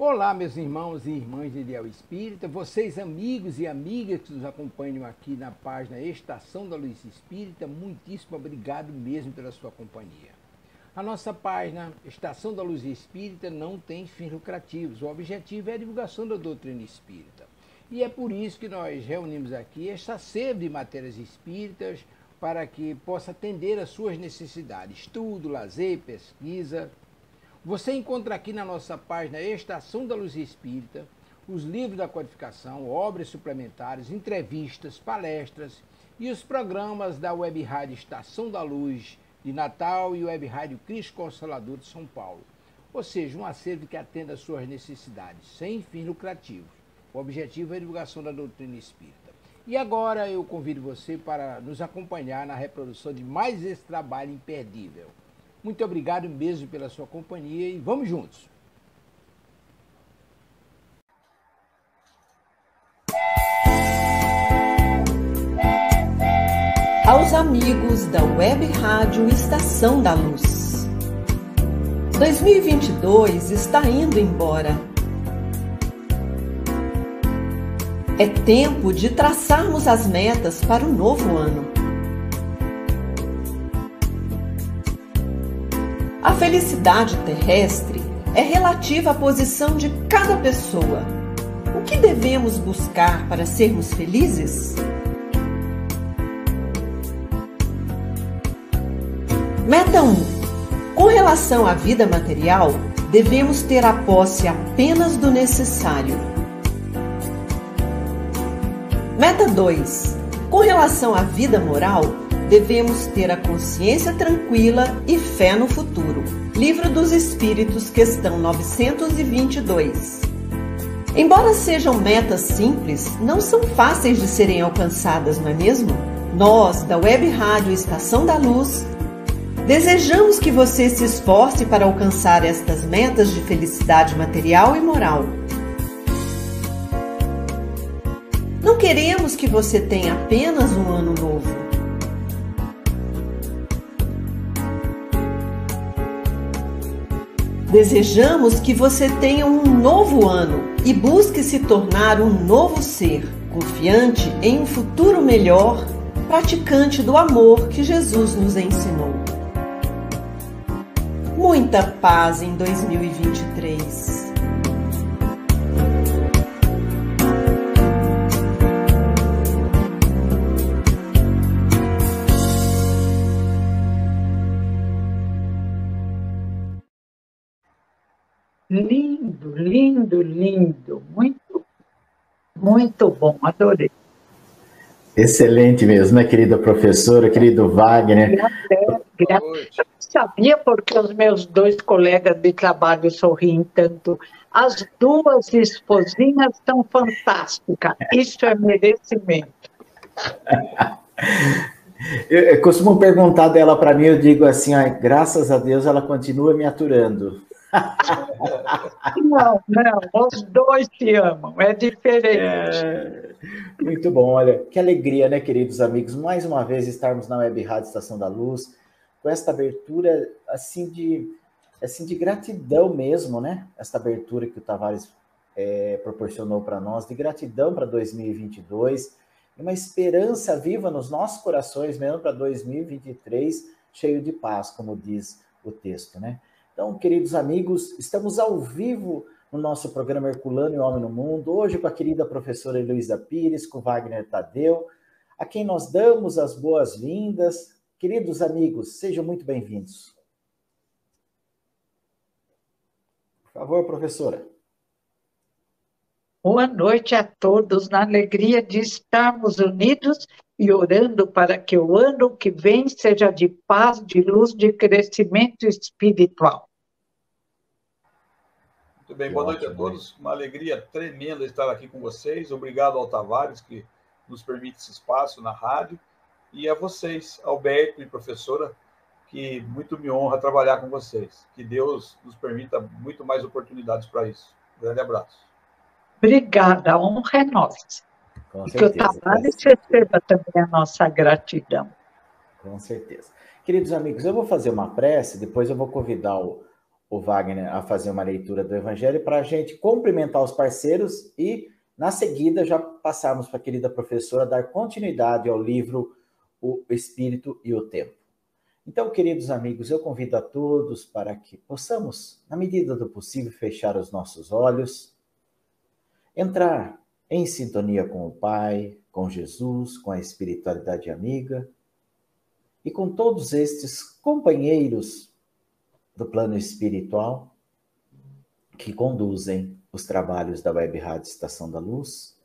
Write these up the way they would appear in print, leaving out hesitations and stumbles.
Olá, meus irmãos e irmãs de Ideal Espírita, vocês amigos e amigas que nos acompanham aqui na página Estação da Luz Espírita, muitíssimo obrigado mesmo pela sua companhia. A nossa página Estação da Luz Espírita não tem fins lucrativos, o objetivo é a divulgação da doutrina espírita. E é por isso que nós reunimos aqui esta sede de matérias espíritas para que possa atender às suas necessidades, estudo, lazer, pesquisa. Você encontra aqui na nossa página Estação da Luz Espírita os livros da codificação, obras suplementares, entrevistas, palestras e os programas da Web Rádio Estação da Luz de Natal e Web Rádio Cristo Consolador de São Paulo. Ou seja, um acervo que atenda às suas necessidades, sem fins lucrativos. O objetivo é a divulgação da doutrina espírita. E agora eu convido você para nos acompanhar na reprodução de mais esse trabalho imperdível. Muito obrigado mesmo pela sua companhia e vamos juntos! Aos amigos da Web Rádio Estação da Luz. 2022 está indo embora. É tempo de traçarmos as metas para o novo ano. A felicidade terrestre é relativa à posição de cada pessoa. O que devemos buscar para sermos felizes? Meta 1. Com relação à vida material, devemos ter a posse apenas do necessário. Meta 2. Com relação à vida moral, devemos ter a consciência tranquila e fé no futuro. Livro dos Espíritos, questão 922. Embora sejam metas simples, não são fáceis de serem alcançadas, não é mesmo? Nós, da Web Rádio Estação da Luz, desejamos que você se esforce para alcançar estas metas de felicidade material e moral. Não queremos que você tenha apenas um ano novo. Desejamos que você tenha um novo ano e busque se tornar um novo ser, confiante em um futuro melhor, praticante do amor que Jesus nos ensinou. Muita paz em 2023. Lindo, lindo, lindo. Muito, muito bom. Adorei. Excelente mesmo, né, querida professora, querido Wagner? Eu sabia porque os meus dois colegas de trabalho sorriem tanto. As duas esposinhas são fantásticas. Isso é merecimento. Eu costumo perguntar dela para mim, eu digo assim, graças a Deus ela continua me aturando. Não, os dois se amam, é diferente. Muito bom, olha, que alegria, né, queridos amigos, mais uma vez estarmos na Web Rádio Estação da Luz, com esta abertura, assim, de gratidão mesmo, né, esta abertura que o Tavares proporcionou para nós, de gratidão para 2022, uma esperança viva nos nossos corações mesmo para 2023, cheio de paz, como diz o texto, né. Então, queridos amigos, estamos ao vivo no nosso programa Herculano e o Homem no Mundo, hoje com a querida professora Heloísa Pires, com o Wagner Tadeu, a quem nós damos as boas-vindas. Queridos amigos, sejam muito bem-vindos. Por favor, professora. Boa noite a todos, na alegria de estarmos unidos e orando para que o ano que vem seja de paz, de luz, de crescimento espiritual. Muito bem, boa noite a todos. Uma alegria tremenda estar aqui com vocês. Obrigado ao Tavares, que nos permite esse espaço na rádio. E a vocês, Alberto e professora, que muito me honra trabalhar com vocês. Que Deus nos permita muito mais oportunidades para isso. Um grande abraço. Obrigada, a honra é nossa. Com e certeza, que o Tavares receba também a nossa gratidão. Com certeza. Queridos amigos, eu vou fazer uma prece, depois eu vou convidar o Wagner a fazer uma leitura do Evangelho para a gente cumprimentar os parceiros e, na seguida, já passarmos para a querida professora dar continuidade ao livro O Espírito e o Tempo. Então, queridos amigos, eu convido a todos para que possamos, na medida do possível, fechar os nossos olhos, entrar em sintonia com o Pai, com Jesus, com a espiritualidade amiga e com todos estes companheiros do plano espiritual que conduzem os trabalhos da Web Rádio Estação da Luz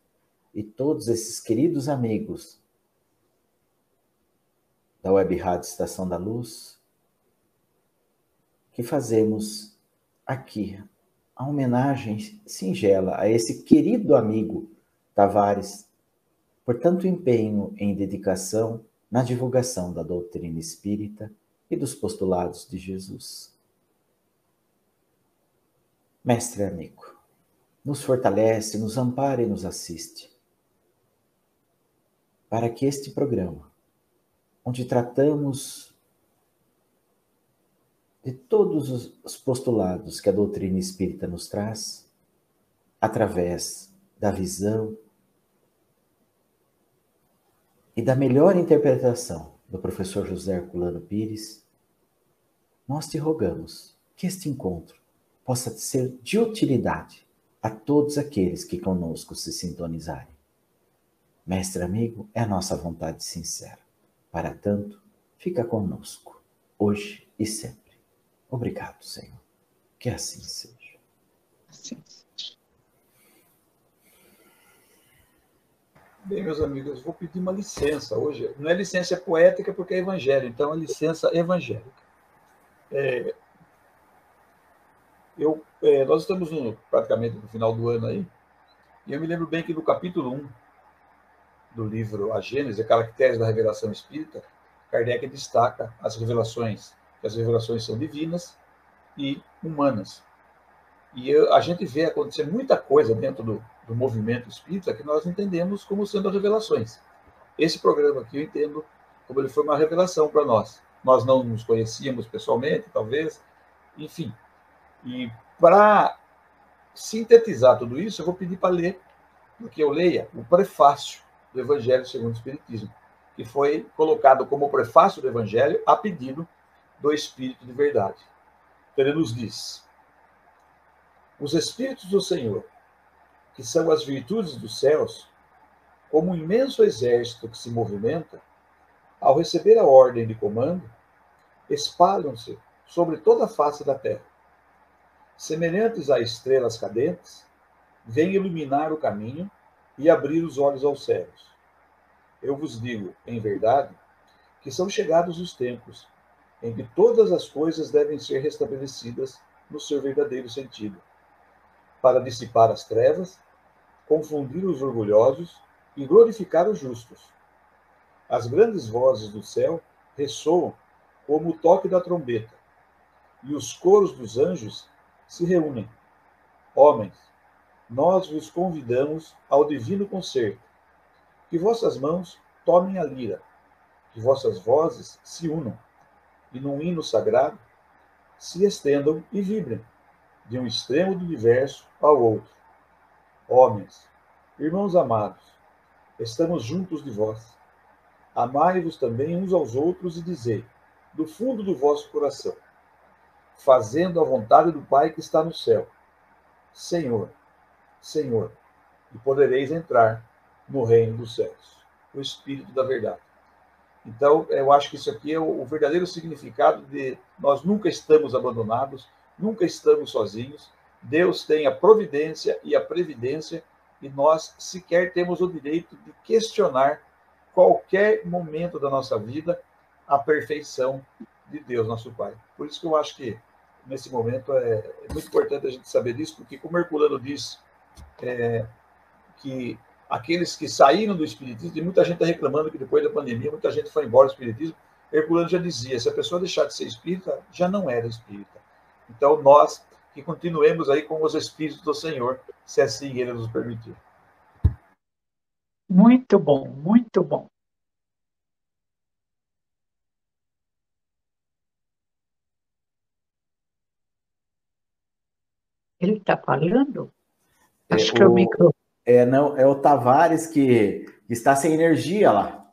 e todos esses queridos amigos da Web Rádio Estação da Luz que fazemos aqui a homenagem singela a esse querido amigo Tavares por tanto empenho em dedicação na divulgação da doutrina espírita e dos postulados de Jesus. Mestre amigo, nos fortalece, nos ampara e nos assiste, para que este programa, onde tratamos de todos os postulados que a doutrina espírita nos traz, através da visão e da melhor interpretação do professor José Herculano Pires, nós te rogamos que este encontro possa ser de utilidade a todos aqueles que conosco se sintonizarem. Mestre amigo, é a nossa vontade sincera. Para tanto, fica conosco, hoje e sempre. Obrigado, Senhor. Que assim seja. Sim. Bem, meus amigos, vou pedir uma licença hoje. Não é licença poética porque é evangelho, então é licença evangélica. Nós estamos praticamente no final do ano aí, e eu me lembro bem que no capítulo 1 do livro A Gênese, Caracteres da Revelação Espírita, Kardec destaca as revelações, que as revelações são divinas e humanas. E a gente vê acontecer muita coisa dentro do movimento espírita que nós entendemos como sendo revelações. Esse programa aqui eu entendo como ele foi uma revelação para nós. Nós não nos conhecíamos pessoalmente, talvez, enfim. E para sintetizar tudo isso, eu vou pedir para ler, que eu leia o prefácio do Evangelho segundo o Espiritismo, que foi colocado como prefácio do Evangelho a pedido do Espírito de Verdade. Então, ele nos diz: os Espíritos do Senhor, que são as virtudes dos céus, como um imenso exército que se movimenta, ao receber a ordem de comando, espalham-se sobre toda a face da terra. Semelhantes a estrelas cadentes, vêm iluminar o caminho e abrir os olhos aos cegos. Eu vos digo, em verdade, que são chegados os tempos em que todas as coisas devem ser restabelecidas no seu verdadeiro sentido, para dissipar as trevas, confundir os orgulhosos e glorificar os justos. As grandes vozes do céu ressoam como o toque da trombeta, e os coros dos anjos se reúnem. Homens, nós vos convidamos ao divino concerto. Que vossas mãos tomem a lira, que vossas vozes se unam, e num hino sagrado se estendam e vibrem, de um extremo do universo ao outro. Homens, irmãos amados, estamos juntos de vós. Amai-vos também uns aos outros e dizei, do fundo do vosso coração, fazendo a vontade do Pai que está no céu: Senhor, Senhor, e podereis entrar no reino dos céus. O Espírito da Verdade. Então, eu acho que isso aqui é o verdadeiro significado de nós nunca estamos abandonados, nunca estamos sozinhos. Deus tem a providência e a previdência e nós sequer temos o direito de questionar qualquer momento da nossa vida a perfeição de Deus, nosso Pai. Por isso que eu acho que nesse momento é muito importante a gente saber disso, porque como Herculano diz, que aqueles que saíram do Espiritismo, e muita gente está reclamando que depois da pandemia muita gente foi embora do Espiritismo, Herculano já dizia, se a pessoa deixar de ser espírita, já não era espírita. Então nós que continuemos aí com os Espíritos do Senhor, se assim Ele nos permitir. Muito bom, muito bom. Ele está falando? Acho que é o microfone. Não, é o Tavares que está sem energia lá.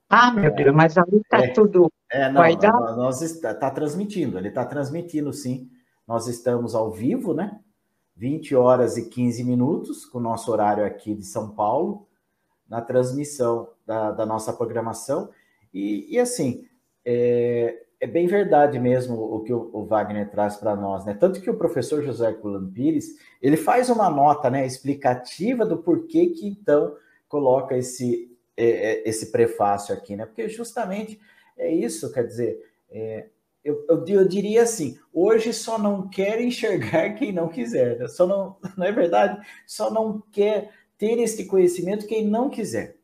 Ah, meu Deus, mas ali está tudo. Vai dar? Nós está transmitindo, ele está transmitindo, sim. Nós estamos ao vivo, né? 20 horas e 15 minutos, com o nosso horário aqui de São Paulo, na transmissão da nossa programação. E assim, é bem verdade mesmo o que o Wagner traz para nós, né? Tanto que o professor José Herculano Pires, ele faz uma nota, né, explicativa do porquê que, então, coloca esse prefácio aqui, né? Porque justamente é isso, quer dizer, eu diria assim, hoje só não quer enxergar quem não quiser, né? Não é verdade? Só não quer ter esse conhecimento quem não quiser.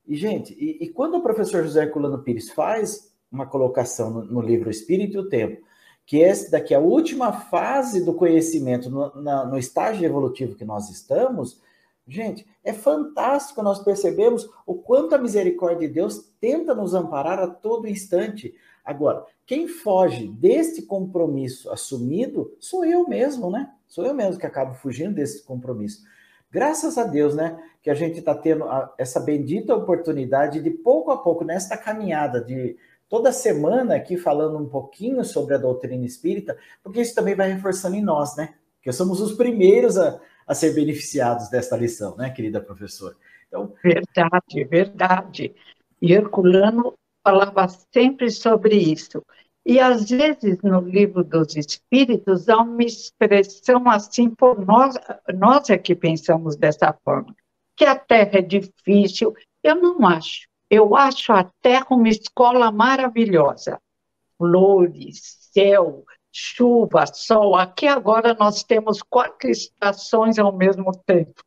E, gente, quando o professor José Herculano Pires faz uma colocação no livro Espírito e o Tempo, que daqui a última fase do conhecimento, no estágio evolutivo que nós estamos, gente, é fantástico, nós percebemos o quanto a misericórdia de Deus tenta nos amparar a todo instante. Agora, quem foge deste compromisso assumido sou eu mesmo, né? Sou eu mesmo que acabo fugindo desse compromisso. Graças a Deus, né, que a gente está tendo essa bendita oportunidade de, pouco a pouco, nesta caminhada de toda semana aqui falando um pouquinho sobre a doutrina espírita, porque isso também vai reforçando em nós, né? Porque somos os primeiros a ser beneficiados desta lição, né, querida professora? Então... Verdade, verdade. E Herculano falava sempre sobre isso. E, às vezes, no Livro dos Espíritos, há uma expressão assim, por nós é que pensamos dessa forma, que a Terra é difícil. Eu não acho. Eu acho a Terra uma escola maravilhosa. Flores, céu, chuva, sol. Aqui agora nós temos 4 estações ao mesmo tempo,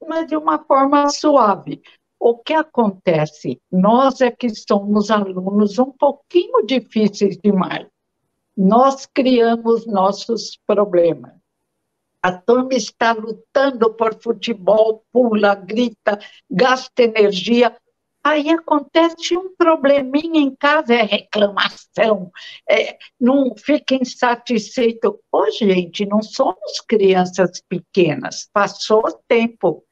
mas de uma forma suave. O que acontece? Nós é que somos alunos um pouquinho difíceis demais. Nós criamos nossos problemas. A turma está lutando por futebol, pula, grita, gasta energia. Aí acontece um probleminha em casa, é reclamação, não fica insatisfeito. Ô, gente, não somos crianças pequenas, passou o tempo.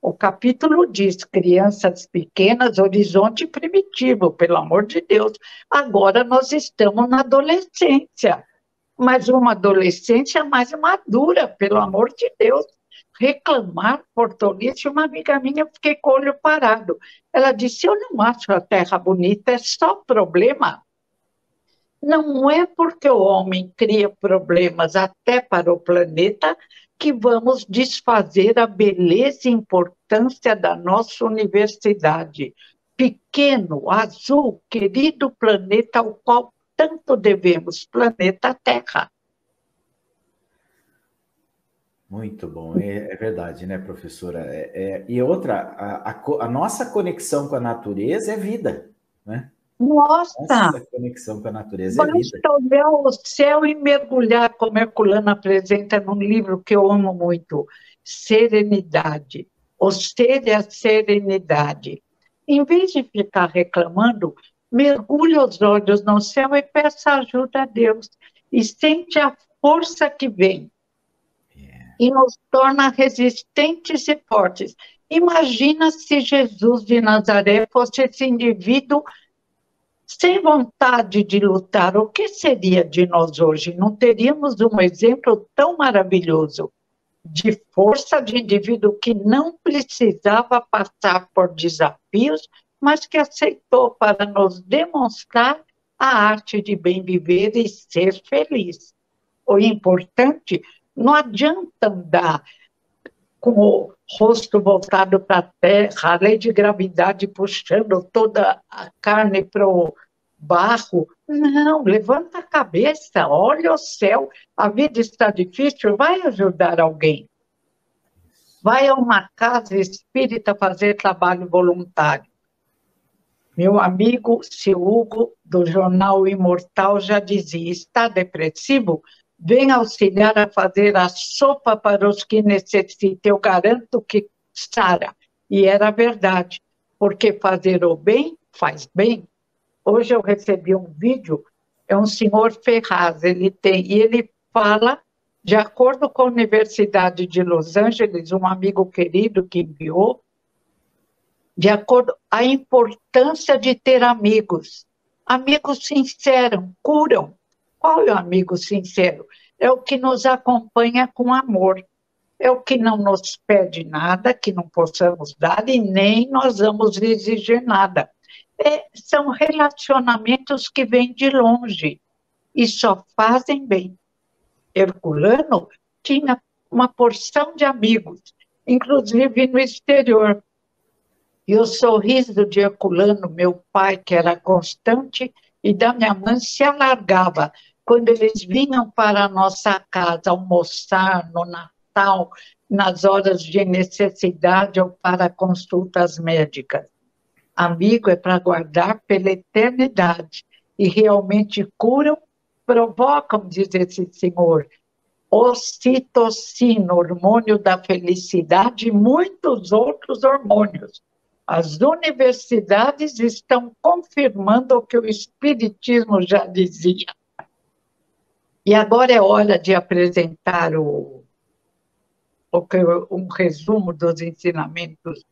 O capítulo diz, crianças pequenas, horizonte primitivo, pelo amor de Deus. Agora nós estamos na adolescência, mas uma adolescência mais madura, pelo amor de Deus. Reclamar por tolice, uma amiga minha, eu fiquei com o olho parado. Ela disse, eu não acho a Terra bonita, é só problema. Não é porque o homem cria problemas até para o planeta que vamos desfazer a beleza e importância da nossa universidade. Pequeno, azul, querido planeta ao qual tanto devemos, planeta Terra. Muito bom, é verdade, né, professora? E outra, a nossa conexão com a natureza é vida, né? Nossa conexão com a natureza é vida. Basta olhar o céu e mergulhar, como Herculano apresenta num livro que eu amo muito, Serenidade. O ser é a serenidade. Em vez de ficar reclamando, mergulhe os olhos no céu e peça ajuda a Deus. E sente a força que vem. E nos torna resistentes e fortes. Imagina se Jesus de Nazaré fosse esse indivíduo sem vontade de lutar. O que seria de nós hoje? Não teríamos um exemplo tão maravilhoso de força de indivíduo que não precisava passar por desafios, mas que aceitou para nos demonstrar a arte de bem viver e ser feliz. O importante, não adianta andar com o rosto voltado para a terra, a lei de gravidade puxando toda a carne para o barro. Não, levanta a cabeça, olha o céu, a vida está difícil, vai ajudar alguém. Vai a uma casa espírita fazer trabalho voluntário. Meu amigo Seu Hugo, do jornal Imortal, já dizia, está depressivo? Vem auxiliar a fazer a sopa para os que necessitam. Eu garanto que sara. E era verdade, porque fazer o bem faz bem. Hoje eu recebi um vídeo, é um senhor Ferraz, ele fala De acordo com a Universidade de Los Angeles, um amigo querido que enviou, de acordo a importância de ter amigos. Amigos sinceros, curam. Qual é o amigo sincero? É o que nos acompanha com amor. É o que não nos pede nada, que não possamos dar, e nem nós vamos exigir nada. São relacionamentos que vêm de longe e só fazem bem. Herculano tinha uma porção de amigos, inclusive no exterior. E o sorriso de Herculano, meu pai, que era constante, e da minha mãe, se alargava quando eles vinham para a nossa casa almoçar no Natal, nas horas de necessidade ou para consultas médicas. Amigo é para guardar pela eternidade e realmente curam, provocam, diz esse senhor, ocitocina, hormônio da felicidade e muitos outros hormônios. As universidades estão confirmando o que o Espiritismo já dizia. E agora é hora de apresentar um resumo dos ensinamentos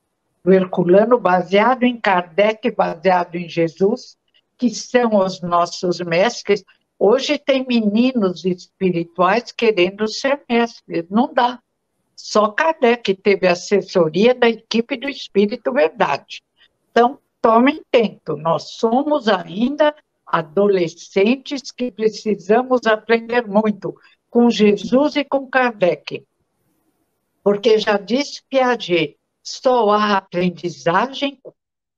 do Herculano, baseado em Kardec, baseado em Jesus, que são os nossos mestres. Hoje tem meninos espirituais querendo ser mestres, não dá. Só Kardec teve assessoria da equipe do Espírito Verdade. Então, tomem tempo, nós somos ainda adolescentes que precisamos aprender muito com Jesus e com Kardec. Porque já disse Piaget, só há aprendizagem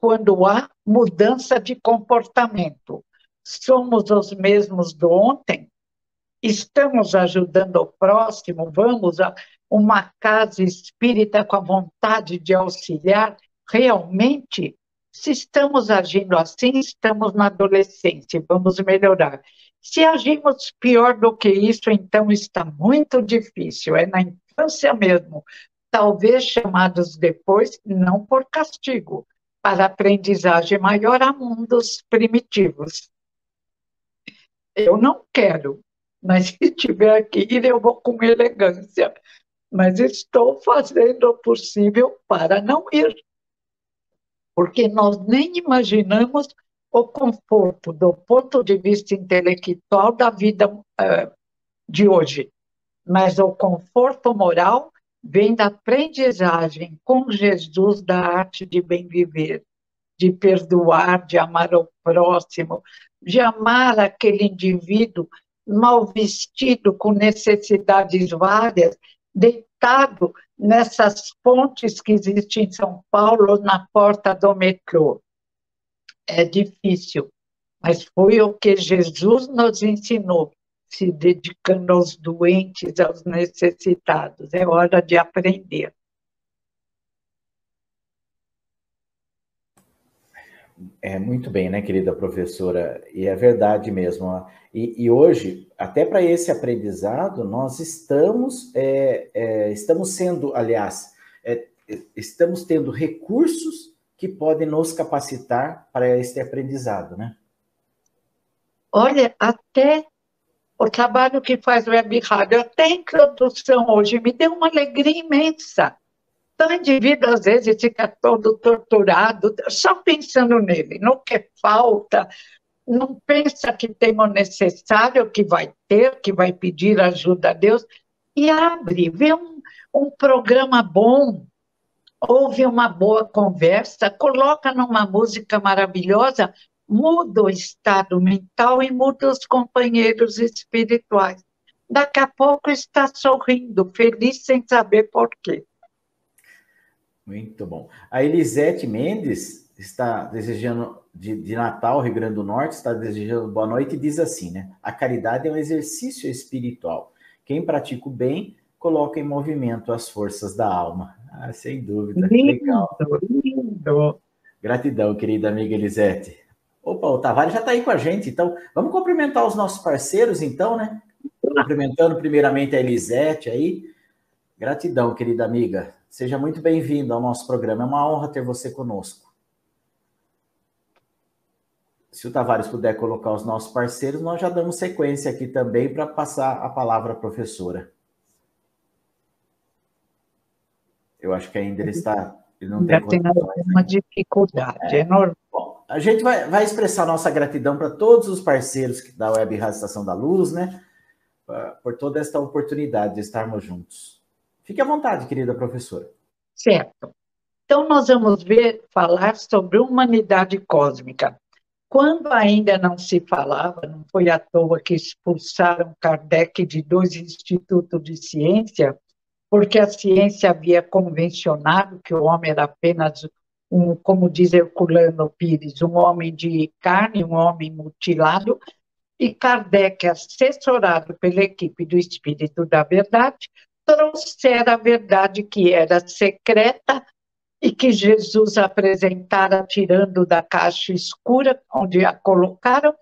quando há mudança de comportamento. Somos os mesmos do ontem? Estamos ajudando o próximo? Vamos a uma casa espírita com a vontade de auxiliar? Realmente, se estamos agindo assim, estamos na adolescência, vamos melhorar. Se agimos pior do que isso, então está muito difícil, é na infância mesmo, talvez chamados depois, não por castigo, para aprendizagem maior a mundos primitivos. Eu não quero, mas se tiver que ir, eu vou com elegância. Mas estou fazendo o possível para não ir, porque nós nem imaginamos o conforto do ponto de vista intelectual da vida de hoje, mas o conforto moral vem da aprendizagem com Jesus da arte de bem viver, de perdoar, de amar o próximo, de amar aquele indivíduo mal vestido, com necessidades várias, deitado nessas pontes que existem em São Paulo, na porta do metrô. É difícil, mas foi o que Jesus nos ensinou, se dedicando aos doentes, aos necessitados. É hora de aprender. Muito bem, né, querida professora? E é verdade mesmo. E hoje, até para esse aprendizado, nós estamos sendo, aliás, estamos tendo recursos que podem nos capacitar para este aprendizado, né? Olha, até o trabalho que faz o Web Rádio, até a introdução hoje, me deu uma alegria imensa. Então, o indivíduo, às vezes, fica todo torturado, só pensando nele, no que falta, não pensa que tem o necessário, que vai ter, que vai pedir ajuda a Deus, e abre, vê um programa bom, ouve uma boa conversa, coloca numa música maravilhosa, muda o estado mental e muda os companheiros espirituais. Daqui a pouco está sorrindo, feliz sem saber por quê. Muito bom. A Elisete Mendes está desejando, de Natal, Rio Grande do Norte, está desejando boa noite e diz assim, né? A caridade é um exercício espiritual. Quem pratica o bem, coloca em movimento as forças da alma. Ah, sem dúvida. Lindo, legal. Lindo. Gratidão, querida amiga Elisete. Opa, o Tavares já está aí com a gente, então vamos cumprimentar os nossos parceiros, então, né? Cumprimentando primeiramente a Elisete aí. Gratidão, querida amiga. Seja muito bem-vindo ao nosso programa. É uma honra ter você conosco. Se o Tavares puder colocar os nossos parceiros, nós já damos sequência aqui também para passar a palavra à professora. acho que ainda ele não tem tem alguma dificuldade, é normal. Bom, a gente vai expressar nossa gratidão para todos os parceiros da Web Rádio Estação da Luz, né? Por toda esta oportunidade de estarmos juntos. Fique à vontade, querida professora. Certo. Então, nós vamos falar sobre humanidade cósmica. Quando ainda não se falava, não foi à toa que expulsaram Kardec de 2 institutos de ciência, porque a ciência havia convencionado que o homem era apenas como diz Herculano Pires, um homem de carne, um homem mutilado, e Kardec, assessorado pela equipe do Espírito da Verdade, trouxera a verdade que era secreta e que Jesus apresentara tirando da caixa escura, onde a colocaram.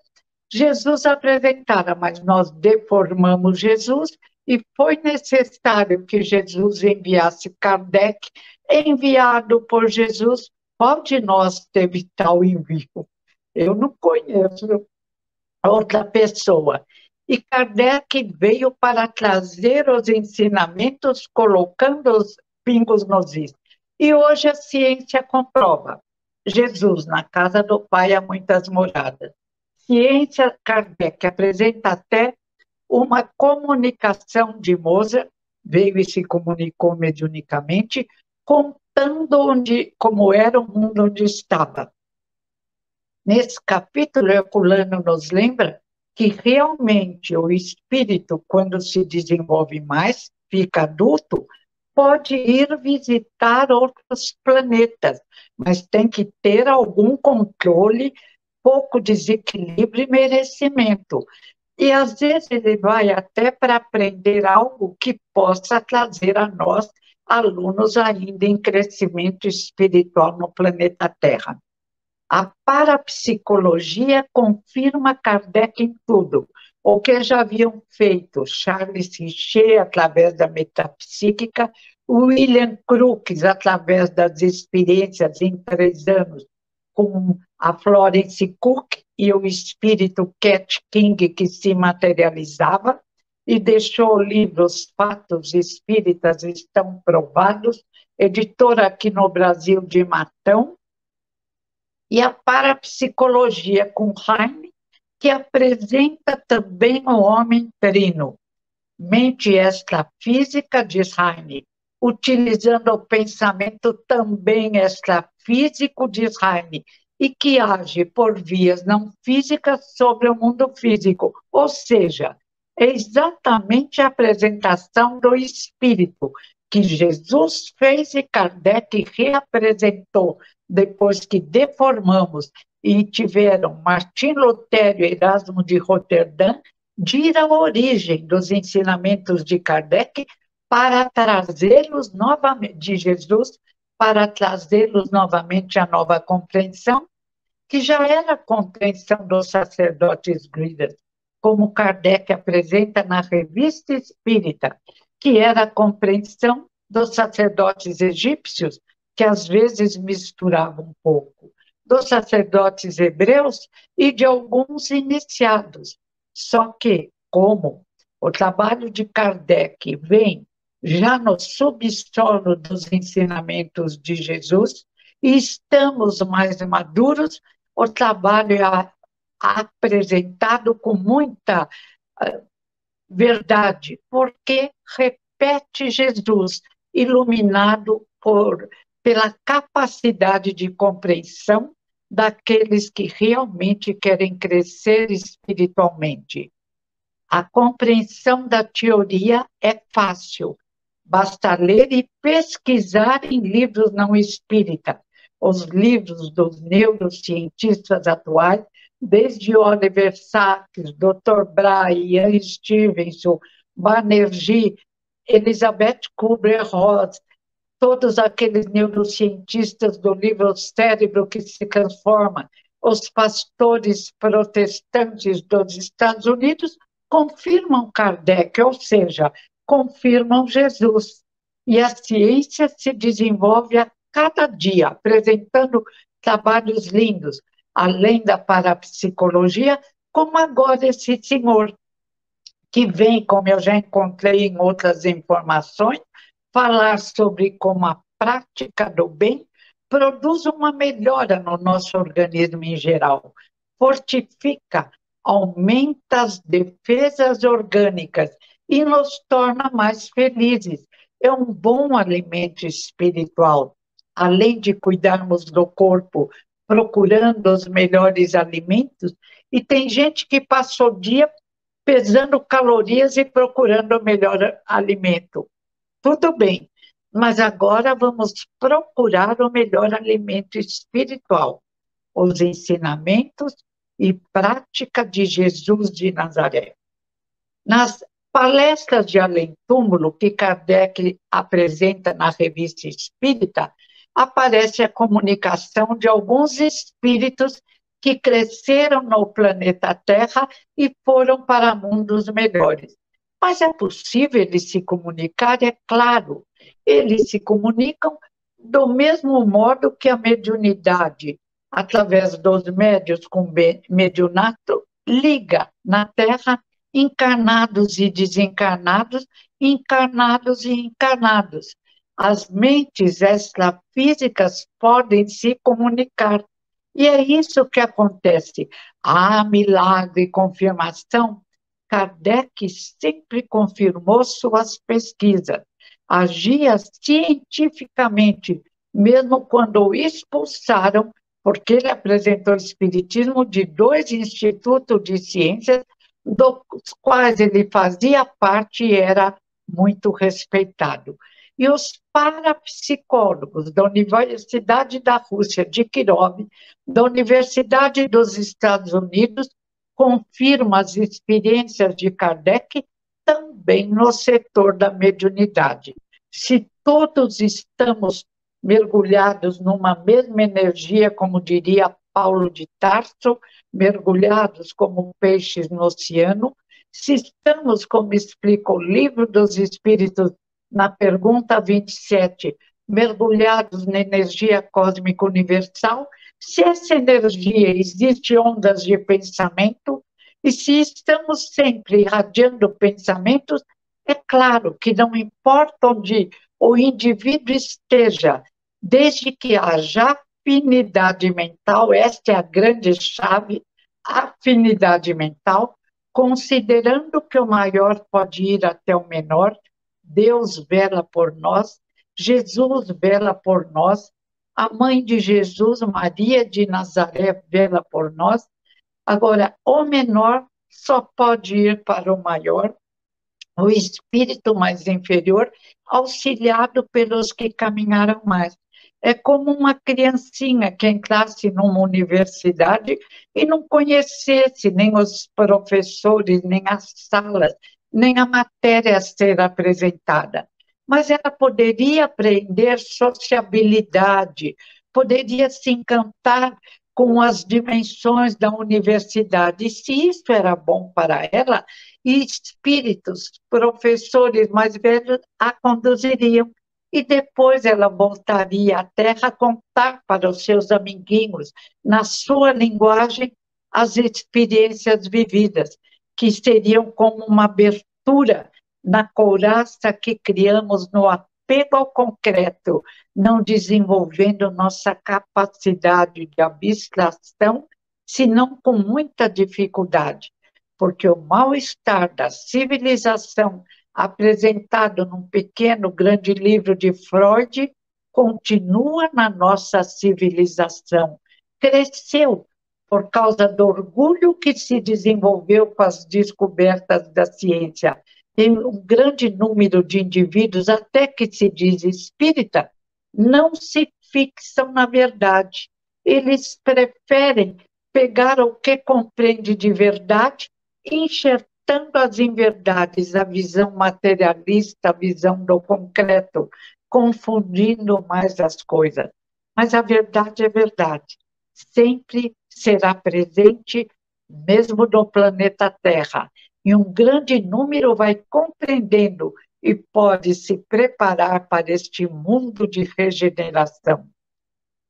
Jesus apresentara, mas nós deformamos Jesus e foi necessário que Jesus enviasse Kardec, enviado por Jesus. Qual de nós teve tal envio? Eu não conheço outra pessoa. E Kardec veio para trazer os ensinamentos, colocando os pingos nos is. E hoje a ciência comprova. Jesus, na casa do Pai, há muitas moradas. Ciência, Kardec apresenta até uma comunicação de Mozart, veio e se comunicou mediunicamente, contando como era o mundo onde estava. Nesse capítulo, Herculano nos lembra que realmente o espírito, quando se desenvolve mais, fica adulto, pode ir visitar outros planetas, mas tem que ter algum controle, pouco desequilíbrio e merecimento. E às vezes ele vai até para aprender algo que possa trazer a nós, alunos ainda em crescimento espiritual no planeta Terra. A parapsicologia confirma Kardec em tudo, o que já haviam feito Charles Richer, através da metapsíquica, William Crookes, através das experiências em 3 anos, com a Florence Cook e o espírito Cat King, que se materializava, e deixou livros Fatos Espíritas Estão Provados, editora aqui no Brasil de Matão, e a parapsicologia com Heine, que apresenta também o homem trino. Mente extrafísica, diz Heine, utilizando o pensamento também extrafísico, diz Heine, e que age por vias não físicas sobre o mundo físico, ou seja, é exatamente a apresentação do espírito que Jesus fez e Kardec reapresentou depois que deformamos e tiveram Martim Lutero e Erasmo de Roterdã, de ir à origem dos ensinamentos de Kardec para trazê-los novamente, de Jesus, para trazê-los novamente à nova compreensão, que já era a compreensão dos sacerdotes druidas, como Kardec apresenta na Revista Espírita, que era a compreensão dos sacerdotes egípcios, que às vezes misturavam um pouco, dos sacerdotes hebreus e de alguns iniciados. Só que, como o trabalho de Kardec vem já no subsolo dos ensinamentos de Jesus, e estamos mais maduros, o trabalho é apresentado com muita verdade, porque repete Jesus, iluminado pela capacidade de compreensão daqueles que realmente querem crescer espiritualmente. A compreensão da teoria é fácil, basta ler e pesquisar em livros não espíritas, os livros dos neurocientistas atuais, desde Oliver Sacks, Dr. Brahe, Ian Stevenson, Banerjee, Elizabeth Kubler-Ross, todos aqueles neurocientistas do livro Cérebro que se Transforma, os pastores protestantes dos Estados Unidos, confirmam Kardec, ou seja, confirmam Jesus. E a ciência se desenvolve a cada dia, apresentando trabalhos lindos, além da parapsicologia, como agora esse senhor, que vem, como eu já encontrei em outras informações, falar sobre como a prática do bem produz uma melhora no nosso organismo em geral, fortifica, aumenta as defesas orgânicas e nos torna mais felizes. É um bom alimento espiritual. Além de cuidarmos do corpo, procurando os melhores alimentos, e tem gente que passa o dia pesando calorias e procurando o melhor alimento. Tudo bem, mas agora vamos procurar o melhor alimento espiritual, os ensinamentos e prática de Jesus de Nazaré. Nas palestras de além-túmulo que Kardec apresenta na Revista Espírita, aparece a comunicação de alguns espíritos que cresceram no planeta Terra e foram para mundos melhores. Mas é possível eles se comunicar? É claro, eles se comunicam do mesmo modo que a mediunidade, através dos médiuns com mediunato, liga na Terra encarnados e desencarnados, encarnados e encarnados. As mentes extrafísicas podem se comunicar. E é isso que acontece. Milagre e confirmação. Kardec sempre confirmou suas pesquisas. Agia cientificamente, mesmo quando o expulsaram, porque ele apresentou o espiritismo de 2 institutos de ciências, dos quais ele fazia parte e era muito respeitado. E os parapsicólogos da Universidade da Rússia de Kirov, da Universidade dos Estados Unidos, confirmam as experiências de Kardec também no setor da mediunidade. Se todos estamos mergulhados numa mesma energia, como diria Paulo de Tarso, mergulhados como peixes no oceano, se estamos, como explica o Livro dos Espíritos, na pergunta 27, mergulhados na energia cósmica universal, se essa energia existe ondas de pensamento, e se estamos sempre irradiando pensamentos, é claro que não importa onde o indivíduo esteja, desde que haja afinidade mental, esta é a grande chave, afinidade mental, considerando que o maior pode ir até o menor, Deus vela por nós, Jesus vela por nós, a mãe de Jesus, Maria de Nazaré, vela por nós. Agora, o menor só pode ir para o maior, o espírito mais inferior, auxiliado pelos que caminharam mais. É como uma criancinha que entrasse numa universidade e não conhecesse nem os professores, nem as salas, nem a matéria a ser apresentada. Mas ela poderia aprender sociabilidade, poderia se encantar com as dimensões da universidade. E se isso era bom para ela, espíritos, professores mais velhos a conduziriam. E depois ela voltaria à Terra a contar para os seus amiguinhos, na sua linguagem, as experiências vividas, que seriam como uma abertura na couraça que criamos no apego ao concreto, não desenvolvendo nossa capacidade de abstração, senão com muita dificuldade, porque o mal-estar da civilização apresentado num pequeno, grande livro de Freud, continua na nossa civilização. Cresceu por causa do orgulho que se desenvolveu com as descobertas da ciência. Tem um grande número de indivíduos, até que se diz espírita, não se fixam na verdade. Eles preferem pegar o que compreende de verdade e enxertando as inverdades, a visão materialista, a visão do concreto, confundindo mais as coisas. Mas a verdade é verdade. Sempre será presente, mesmo no planeta Terra. E um grande número vai compreendendo e pode se preparar para este mundo de regeneração.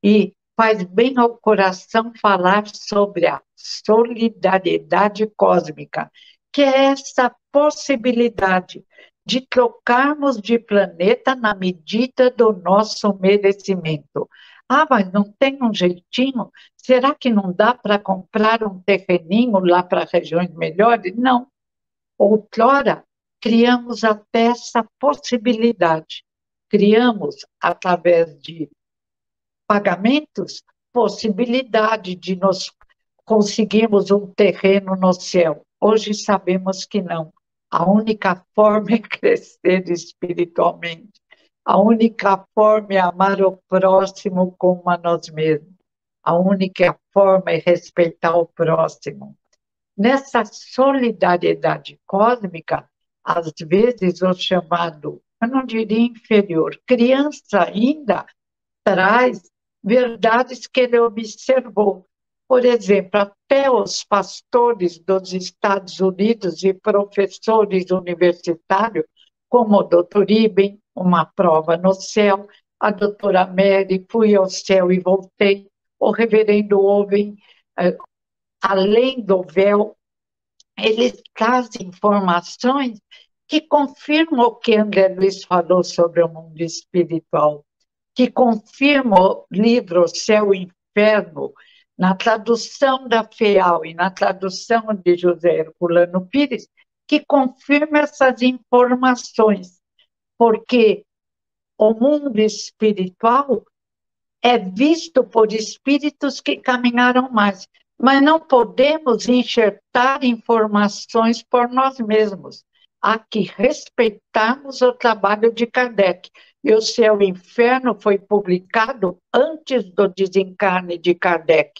E faz bem ao coração falar sobre a solidariedade cósmica, que é essa possibilidade de trocarmos de planeta na medida do nosso merecimento. Ah, mas não tem um jeitinho? Será que não dá para comprar um terreninho lá para regiões melhores? Não. Outrora, criamos até essa possibilidade. Criamos, através de pagamentos, possibilidade de nós conseguirmos um terreno no céu. Hoje sabemos que não. A única forma é crescer espiritualmente. A única forma é amar o próximo como a nós mesmos. A única forma é respeitar o próximo. Nessa solidariedade cósmica, às vezes o chamado, eu não diria inferior, criança ainda traz verdades que ele observou. Por exemplo, até os pastores dos Estados Unidos e professores universitários, como o doutor Iben, Uma Prova no Céu, a doutora Mary, Fui ao Céu e Voltei, o reverendo Owen, Além do Véu, eles trazem informações que confirmam o que André Luiz falou sobre o mundo espiritual, que confirma o livro Céu e Inferno, na tradução da FEAL e na tradução de José Herculano Pires, que confirma essas informações, porque o mundo espiritual é visto por espíritos que caminharam mais, mas não podemos enxertar informações por nós mesmos. Há que respeitarmos o trabalho de Kardec. E o Céu e o Inferno foi publicado antes do desencarne de Kardec.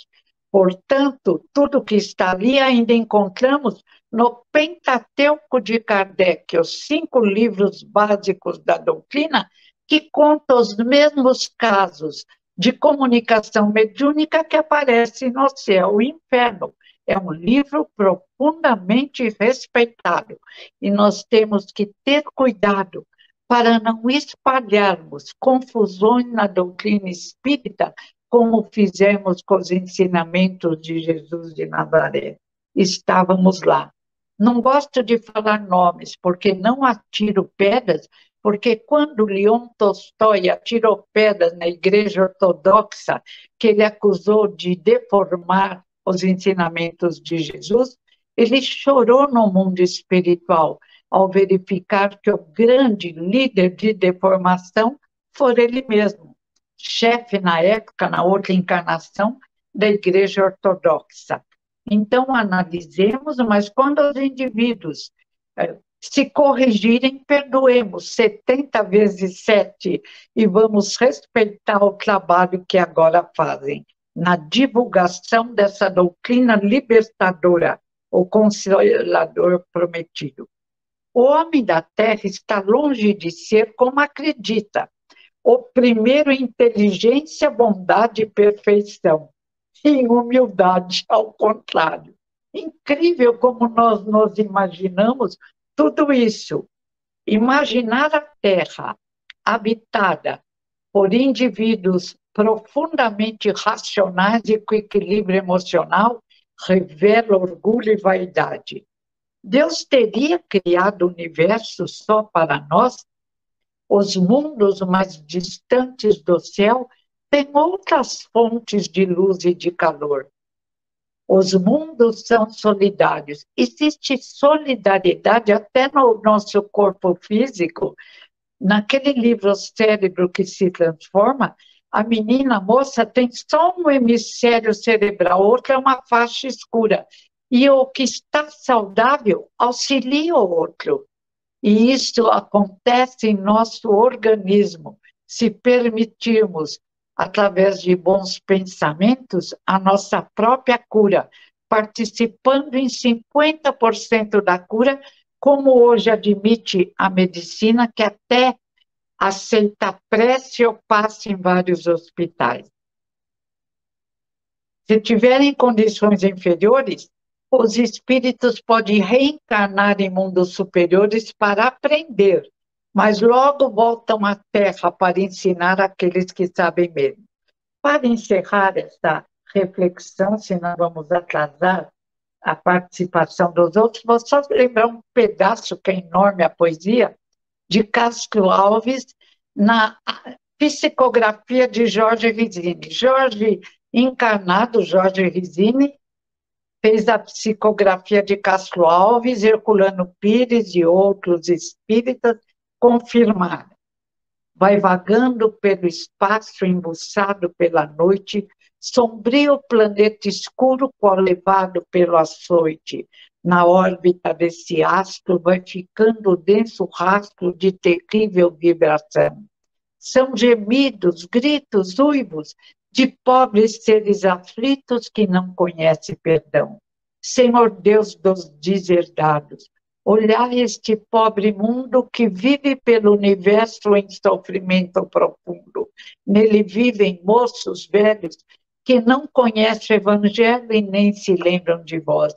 Portanto, tudo que está ali ainda encontramos no Pentateuco de Kardec, os 5 livros básicos da doutrina, que contam os mesmos casos de comunicação mediúnica que aparecem no Céu e Inferno. É um livro profundamente respeitado e nós temos que ter cuidado para não espalharmos confusões na doutrina espírita, como fizemos com os ensinamentos de Jesus de Nazaré. Estávamos lá. Não gosto de falar nomes, porque não atiro pedras, porque quando Leon Tolstói atirou pedras na Igreja Ortodoxa, que ele acusou de deformar os ensinamentos de Jesus, ele chorou no mundo espiritual, ao verificar que o grande líder de deformação foi ele mesmo, chefe na época, na outra encarnação, da Igreja Ortodoxa. Então, analisemos, mas quando os indivíduos se corrigirem, perdoemos 70 vezes 7 e vamos respeitar o trabalho que agora fazem na divulgação dessa doutrina libertadora, o Consolador Prometido. O homem da Terra está longe de ser como acredita, o primeiro em inteligência, bondade e perfeição, em humildade, ao contrário. Incrível como nós nos imaginamos tudo isso. Imaginar a Terra habitada por indivíduos profundamente racionais e com equilíbrio emocional revela orgulho e vaidade. Deus teria criado o universo só para nós? Os mundos mais distantes do céu têm outras fontes de luz e de calor. Os mundos são solidários. Existe solidariedade até no nosso corpo físico. Naquele livro Cérebro que se Transforma, a menina, a moça, tem só um hemisfério cerebral, outro é uma faixa escura. E o que está saudável auxilia o outro. E isso acontece em nosso organismo, se permitirmos, através de bons pensamentos, a nossa própria cura, participando em 50% da cura, como hoje admite a medicina, que até aceita prece ou passe em vários hospitais. Se tiverem condições inferiores, os espíritos podem reencarnar em mundos superiores para aprender, mas logo voltam à Terra para ensinar aqueles que sabem mesmo. Para encerrar esta reflexão, senão vamos atrasar a participação dos outros, vou só lembrar um pedaço que é enorme a poesia, de Castro Alves, na psicografia de Jorge Rizzini. Jorge Rizzini, fez a psicografia de Castro Alves, Herculano Pires e outros espíritas confirmaram. Vai vagando pelo espaço, embuçado pela noite, sombrio planeta escuro, qual levado pelo açoite. Na órbita desse astro vai ficando denso rastro de terrível vibração. São gemidos, gritos, uivos de pobres seres aflitos que não conhecem perdão. Senhor Deus dos deserdados, olhai este pobre mundo que vive pelo universo em sofrimento profundo. Nele vivem moços velhos que não conhecem o evangelho e nem se lembram de vós.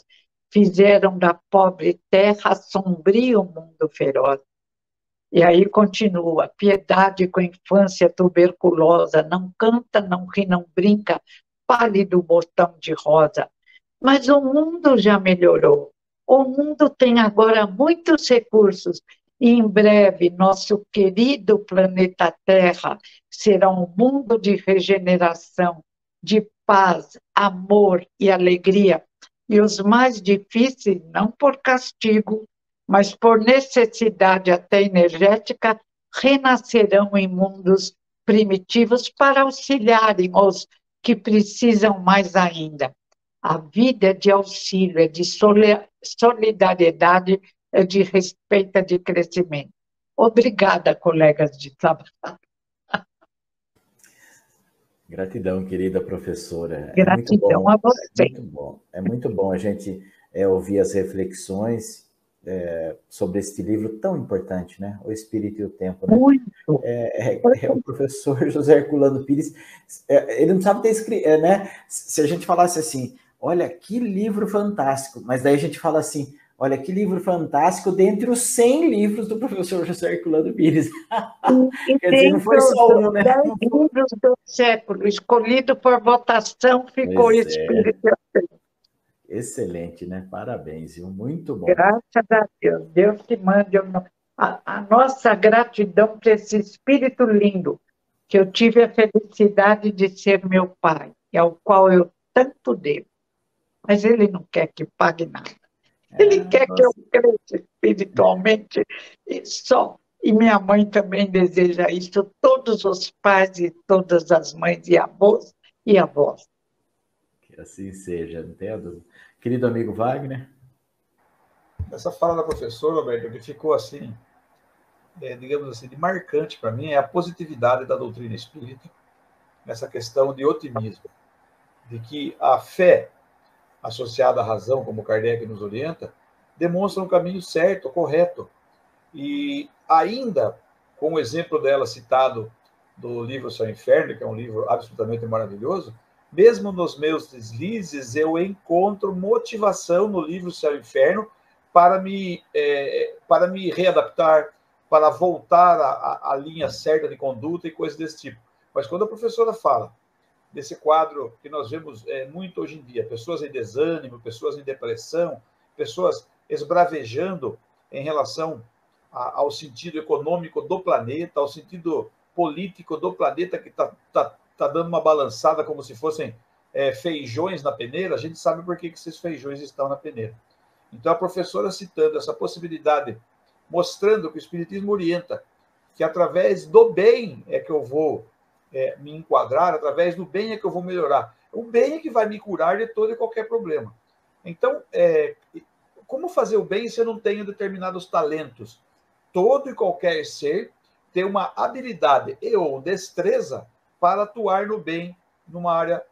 Fizeram da pobre terra sombrio mundo feroz. E aí continua, piedade com a infância tuberculosa, não canta, não ri, não brinca, pálido botão de rosa. Mas o mundo já melhorou, o mundo tem agora muitos recursos, e em breve nosso querido planeta Terra será um mundo de regeneração, de paz, amor e alegria, e os mais difíceis, não por castigo, mas por necessidade até energética, renascerão em mundos primitivos para auxiliarem os que precisam mais ainda. A vida é de auxílio, é de solidariedade, é de respeito, é de crescimento. Obrigada, colegas de trabalho. Gratidão, querida professora. Gratidão a você. É muito bom a gente ouvir as reflexões sobre este livro tão importante, né? O Espírito e o Tempo. Né? Muito. O professor José Herculano Pires, ele não sabe ter escrito, né? Se a gente falasse assim, olha, que livro fantástico, mas daí a gente fala assim, olha, que livro fantástico dentre os 100 livros do professor José Herculano Pires. Quer dizer, não foi só um, né? 10 livros do século, escolhido por votação, ficou o Espírito e o Tempo. Excelente, né? Parabéns, viu? Muito bom. Graças a Deus. Deus te mande a nossa gratidão para esse espírito lindo, que eu tive a felicidade de ser meu pai, e ao qual eu tanto devo. Mas ele não quer que pague nada. Ele quer que eu cresça espiritualmente e só. E minha mãe também deseja isso, todos os pais e todas as mães e avós. Que assim seja, não tenha dúvida. Querido amigo Wagner. Essa fala da professora, Roberto, que ficou assim, digamos assim, de marcante para mim, é a positividade da doutrina espírita, nessa questão de otimismo, de que a fé associada à razão, como Kardec nos orienta, demonstra um caminho certo, correto. E ainda, com o exemplo dela citado do livro Céu e Inferno, que é um livro absolutamente maravilhoso, mesmo nos meus deslizes, eu encontro motivação no livro Céu e Inferno para me readaptar, para voltar à linha certa de conduta e coisas desse tipo. Mas quando a professora fala desse quadro que nós vemos muito hoje em dia, pessoas em desânimo, pessoas em depressão, pessoas esbravejando em relação ao sentido econômico do planeta, ao sentido político do planeta que está dando uma balançada como se fossem feijões na peneira, a gente sabe por que esses feijões estão na peneira. Então, a professora citando essa possibilidade, mostrando que o Espiritismo orienta que através do bem é que eu vou me enquadrar, através do bem é que eu vou melhorar. O bem é que vai me curar de todo e qualquer problema. Então, como fazer o bem se eu não tenho determinados talentos? Todo e qualquer ser tem uma habilidade ou destreza para atuar no bem numa área,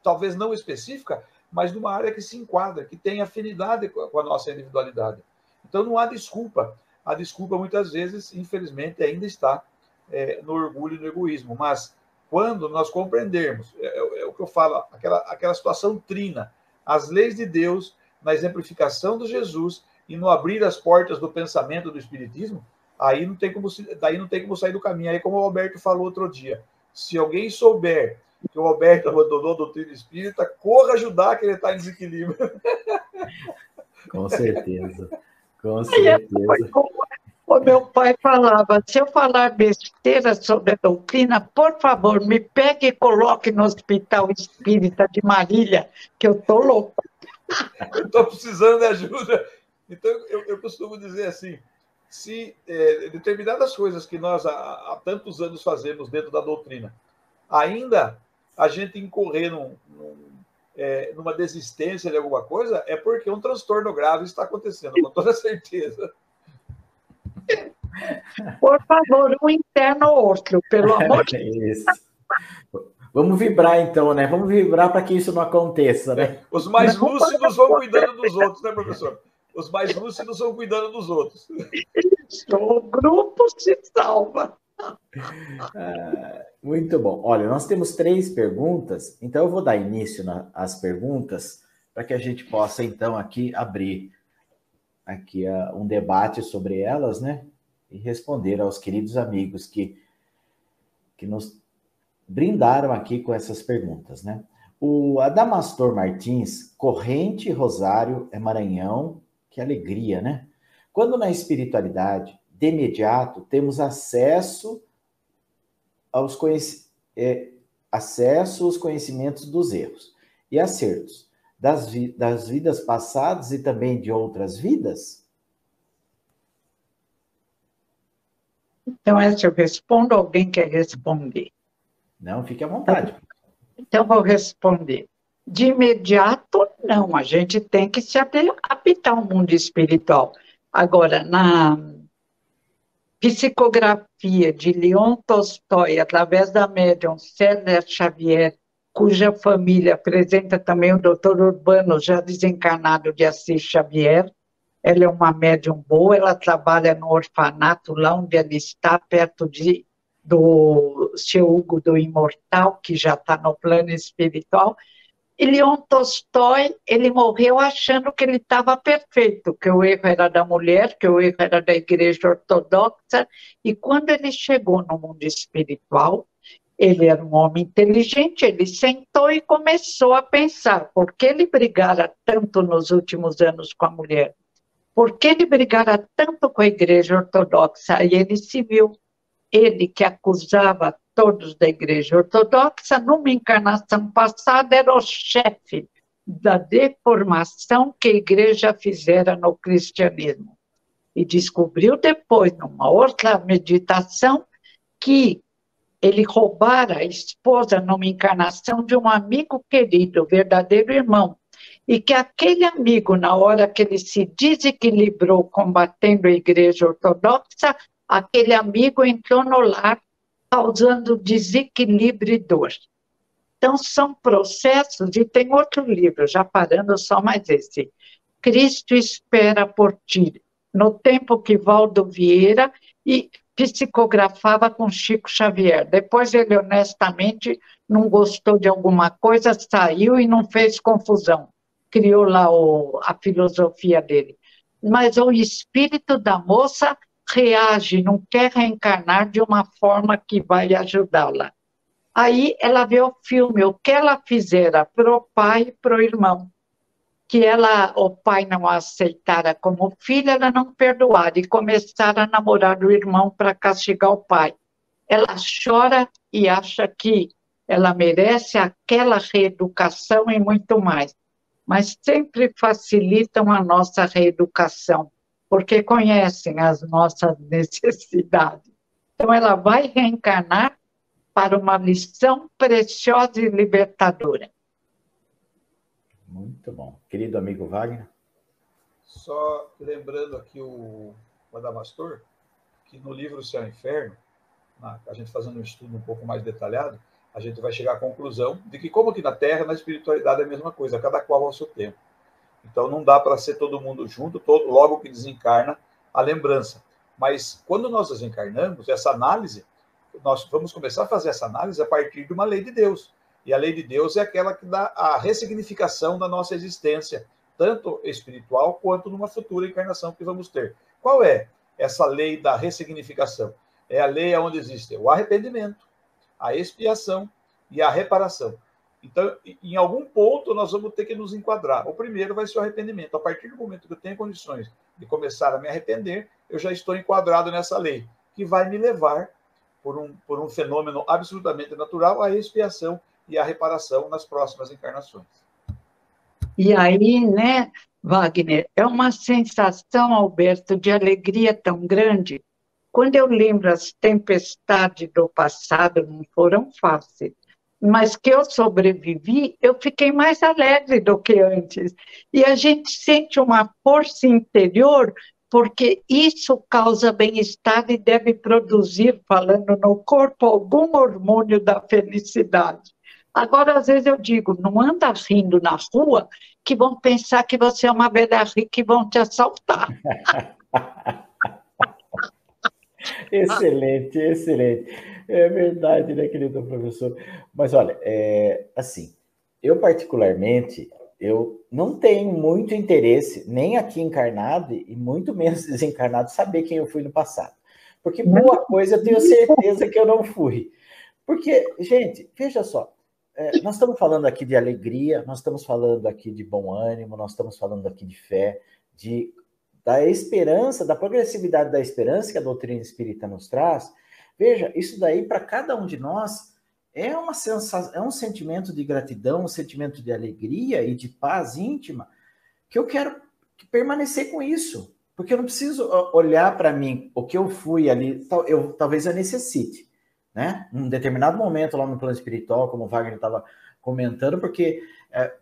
talvez não específica, mas numa área que se enquadra, que tem afinidade com a nossa individualidade. Então, não há desculpa. A desculpa, muitas vezes, infelizmente, ainda está no orgulho e no egoísmo. Mas, quando nós compreendermos, é o que eu falo, aquela situação trina, as leis de Deus, na exemplificação de Jesus e no abrir as portas do pensamento do Espiritismo, daí não tem como sair do caminho. Aí, como o Alberto falou outro dia, se alguém souber que o Alberto abandonou a doutrina espírita, corra ajudar que ele está em desequilíbrio. Com certeza. Com certeza. O meu pai falava, se eu falar besteira sobre a doutrina, por favor, me pegue e coloque no Hospital Espírita de Marília, que eu estou louca. Eu estou precisando de ajuda. Então, eu costumo dizer assim, se determinadas coisas que nós há tantos anos fazemos dentro da doutrina, ainda a gente incorrer numa desistência de alguma coisa, é porque um transtorno grave está acontecendo, com toda certeza. Por favor, um interno ou outro, pelo amor de Deus. Isso. Vamos vibrar, então, né? Vamos vibrar para que isso não aconteça, né? Os mais lúcidos vão cuidando dos outros, né, professor? Os mais lúcidos vão cuidando dos outros. Isso, o grupo se salva. Muito bom. Olha, nós temos 3 perguntas, então eu vou dar início às perguntas para que a gente possa, então, aqui abrir aqui um debate sobre elas, né? E responder aos queridos amigos que nos brindaram aqui com essas perguntas, né? O Adamastor Martins, Corrente Rosário, é Maranhão, que alegria, né? Quando na espiritualidade, de imediato, temos acesso aos conhecimentos dos erros e acertos das vidas passadas e também de outras vidas? Então, essa eu respondo, alguém quer responder? Não, fique à vontade. Então, vou responder. De imediato, não. A gente tem que se adaptar ao mundo espiritual. Agora, na psicografia de Leon Tolstói, através da médium Célia Xavier, cuja família apresenta também o Dr. Urbano, já desencarnado de Assis Xavier. Ela é uma médium boa, ela trabalha no orfanato, lá onde ela está, perto do seu Hugo do Imortal, que já está no plano espiritual. E Leon Tolstói, ele morreu achando que ele estava perfeito, que o erro era da mulher, que o erro era da Igreja Ortodoxa, e quando ele chegou no mundo espiritual, ele era um homem inteligente, ele sentou e começou a pensar, por que ele brigara tanto nos últimos anos com a mulher? Por que ele brigara tanto com a Igreja Ortodoxa? E ele se viu, ele que acusava todos da Igreja Ortodoxa, numa encarnação passada, era o chefe da deformação que a Igreja fizera no cristianismo. E descobriu depois, numa outra meditação, que ele roubara a esposa numa encarnação de um amigo querido, verdadeiro irmão, e que aquele amigo, na hora que ele se desequilibrou combatendo a Igreja Ortodoxa, aquele amigo entrou no lar, causando desequilíbrio e dor. Então, são processos, e tem outro livro, já parando só mais esse, Cristo Espera por Ti, no tempo que Valdo Vieira psicografava com Chico Xavier. Depois ele, honestamente, não gostou de alguma coisa, saiu e não fez confusão. Criou lá a filosofia dele. Mas o espírito da moça reage, não quer reencarnar de uma forma que vai ajudá-la. Aí ela vê o filme, o que ela fizera para o pai e para o irmão. Que o pai não a aceitara como filha, ela não perdoara e começara a namorar o irmão para castigar o pai. Ela chora e acha que ela merece aquela reeducação e muito mais. Mas sempre facilitam a nossa reeducação, porque conhecem as nossas necessidades. Então, ela vai reencarnar para uma lição preciosa e libertadora. Muito bom. Querido amigo Wagner? Só lembrando aqui o Adamastor, que no livro Céu e Inferno, a gente fazendo um estudo um pouco mais detalhado, a gente vai chegar à conclusão de que, como aqui na Terra, na espiritualidade é a mesma coisa, cada qual ao seu tempo. Então, não dá para ser todo mundo junto, logo que desencarna a lembrança. Mas, quando nós desencarnamos, essa análise, nós vamos começar a fazer essa análise a partir de uma lei de Deus. E a lei de Deus é aquela que dá a ressignificação da nossa existência, tanto espiritual quanto numa futura encarnação que vamos ter. Qual é essa lei da ressignificação? É a lei onde existe o arrependimento, a expiação e a reparação. Então, em algum ponto, nós vamos ter que nos enquadrar. O primeiro vai ser o arrependimento. A partir do momento que eu tenho condições de começar a me arrepender, eu já estou enquadrado nessa lei, que vai me levar, por um fenômeno absolutamente natural, à expiação e à reparação nas próximas encarnações. E aí, né, Wagner, é uma sensação, Alberto, de alegria tão grande. Quando eu lembro as tempestades do passado, não foram fáceis, mas que eu sobrevivi, eu fiquei mais alegre do que antes. E a gente sente uma força interior, porque isso causa bem-estar e deve produzir, falando no corpo, algum hormônio da felicidade. Agora, às vezes eu digo, não anda rindo na rua, que vão pensar que você é uma velha rica e vão te assaltar. Excelente, excelente. É verdade, né, querido professor? Mas olha, assim, eu particularmente, eu não tenho muito interesse, nem aqui encarnado, e muito menos desencarnado, saber quem eu fui no passado. Porque boa coisa eu tenho certeza que eu não fui. Porque, gente, veja só, nós estamos falando aqui de alegria, nós estamos falando aqui de bom ânimo, nós estamos falando aqui de fé, da esperança, da progressividade da esperança que a doutrina espírita nos traz. Veja, isso daí para cada um de nós é uma sensação, é um sentimento de gratidão, um sentimento de alegria e de paz íntima, que eu quero permanecer com isso, porque eu não preciso olhar para mim, o que eu fui ali, talvez eu necessite, né? Num determinado momento lá no plano espiritual, como o Wagner estava comentando, porque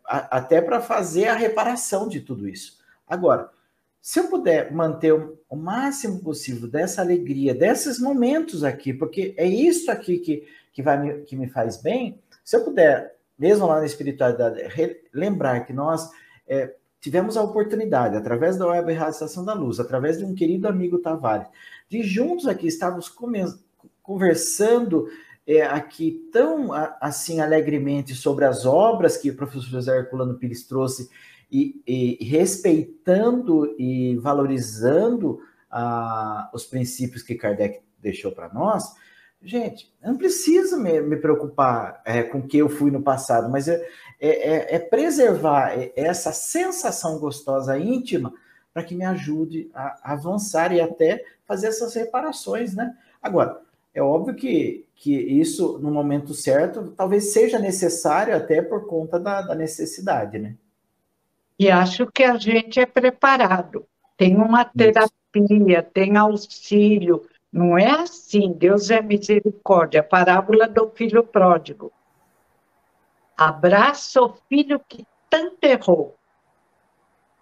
até para fazer a reparação de tudo isso. Agora, se eu puder manter o máximo possível dessa alegria, desses momentos aqui, porque é isso aqui que me faz bem, se eu puder, mesmo lá na espiritualidade, lembrar que nós tivemos a oportunidade, através da Web Rádio Estação da Luz, através de um querido amigo Tavares, de juntos aqui estarmos conversando aqui tão assim alegremente sobre as obras que o professor José Herculano Pires trouxe, e respeitando e valorizando os princípios que Kardec deixou para nós. Gente, eu não preciso me preocupar com o que eu fui no passado, mas preservar essa sensação gostosa, íntima, para que me ajude a avançar e até fazer essas reparações, né? Agora, é óbvio que isso, no momento certo, talvez seja necessário até por conta da necessidade, né? E acho que a gente é preparado. Tem uma terapia, tem auxílio. Não é assim, Deus é misericórdia. A parábola do filho pródigo. Abraça o filho que tanto errou,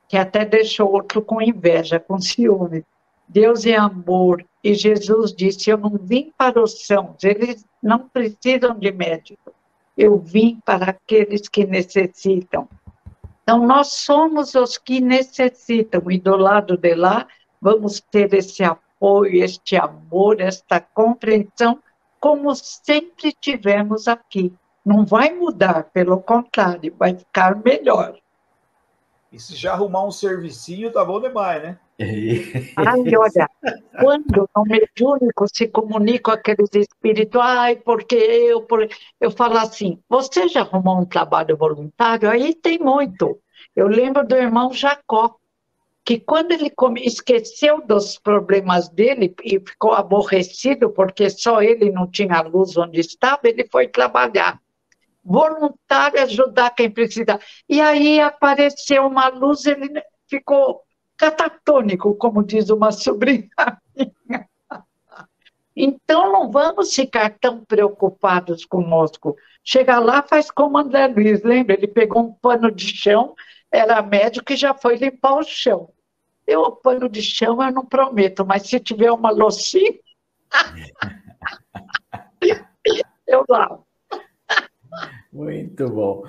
que até deixou outro com inveja, com ciúme. Deus é amor. E Jesus disse, eu não vim para os sãos, eles não precisam de médico. Eu vim para aqueles que necessitam. Então, nós somos os que necessitam, e do lado de lá, vamos ter esse apoio, este amor, esta compreensão, como sempre tivemos aqui. Não vai mudar, pelo contrário, vai ficar melhor. E se já arrumar um servicinho, tá bom demais, né? Ai, olha, quando no mediúnico se comunica com aqueles espíritos, porque eu falo assim, você já arrumou um trabalho voluntário? Aí tem muito. Eu lembro do irmão Jacó, que quando ele esqueceu dos problemas dele e ficou aborrecido porque só ele não tinha luz onde estava, ele foi trabalhar. Voluntário, ajudar quem precisa. E aí apareceu uma luz, ele ficou catatônico, como diz uma sobrinha minha. Então, não vamos ficar tão preocupados conosco. Chega lá, faz como André Luiz, lembra? Ele pegou um pano de chão, era médico e já foi limpar o chão. O pano de chão eu não prometo, mas se tiver uma loucinha, eu lavo. Muito bom.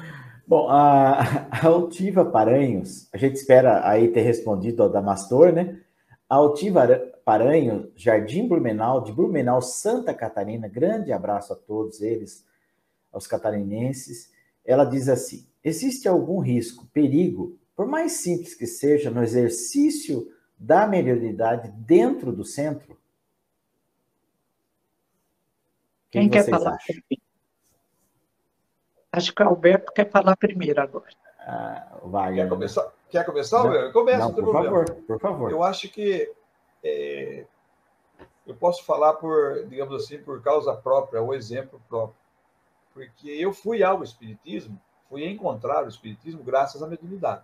Bom, a Altiva Paranhos, a gente espera aí ter respondido ao Damastor, né? A Altiva Paranhos, Jardim Blumenau, de Blumenau, Santa Catarina, grande abraço a todos eles, aos catarinenses. Ela diz assim, existe algum risco, perigo, por mais simples que seja, no exercício da mediunidade dentro do centro? Quem quer falar? Acham? Acho que o Alberto quer falar primeiro agora. O Wagner. Quer começar, Alberto? Começa, não tem problema. Por favor. Eu acho que eu posso falar digamos assim, por causa própria, ou exemplo próprio. Porque eu fui ao Espiritismo, fui encontrar o Espiritismo graças à mediunidade.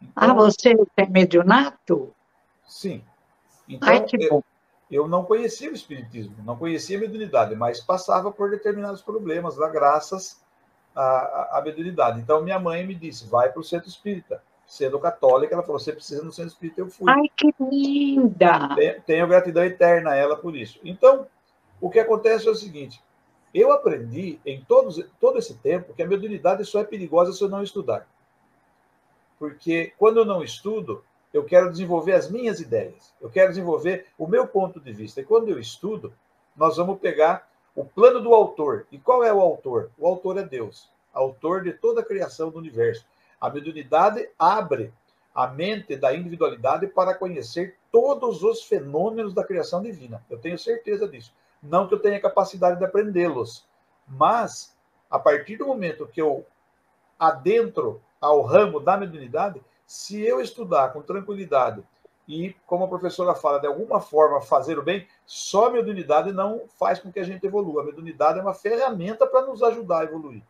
Então, você tem mediunato? Sim. Então, Ai, que bom. Eu não conhecia o Espiritismo, não conhecia a mediunidade, mas passava por determinados problemas lá graças à mediunidade. Então, minha mãe me disse, vai para o centro espírita. Sendo católica, ela falou, você precisa ir no centro espírita, eu fui. Ai, que linda! Tenho gratidão eterna a ela por isso. Então, o que acontece é o seguinte, eu aprendi em todo esse tempo que a mediunidade só é perigosa se eu não estudar. Porque quando eu não estudo, eu quero desenvolver as minhas ideias, eu quero desenvolver o meu ponto de vista. E quando eu estudo, nós vamos pegar o plano do autor. E qual é o autor? O autor é Deus, autor de toda a criação do universo. A mediunidade abre a mente da individualidade para conhecer todos os fenômenos da criação divina. Eu tenho certeza disso. Não que eu tenha capacidade de aprendê-los, mas a partir do momento que eu adentro ao ramo da mediunidade, se eu estudar com tranquilidade e, como a professora fala, de alguma forma fazer o bem, só a mediunidade não faz com que a gente evolua. A mediunidade é uma ferramenta para nos ajudar a evoluir.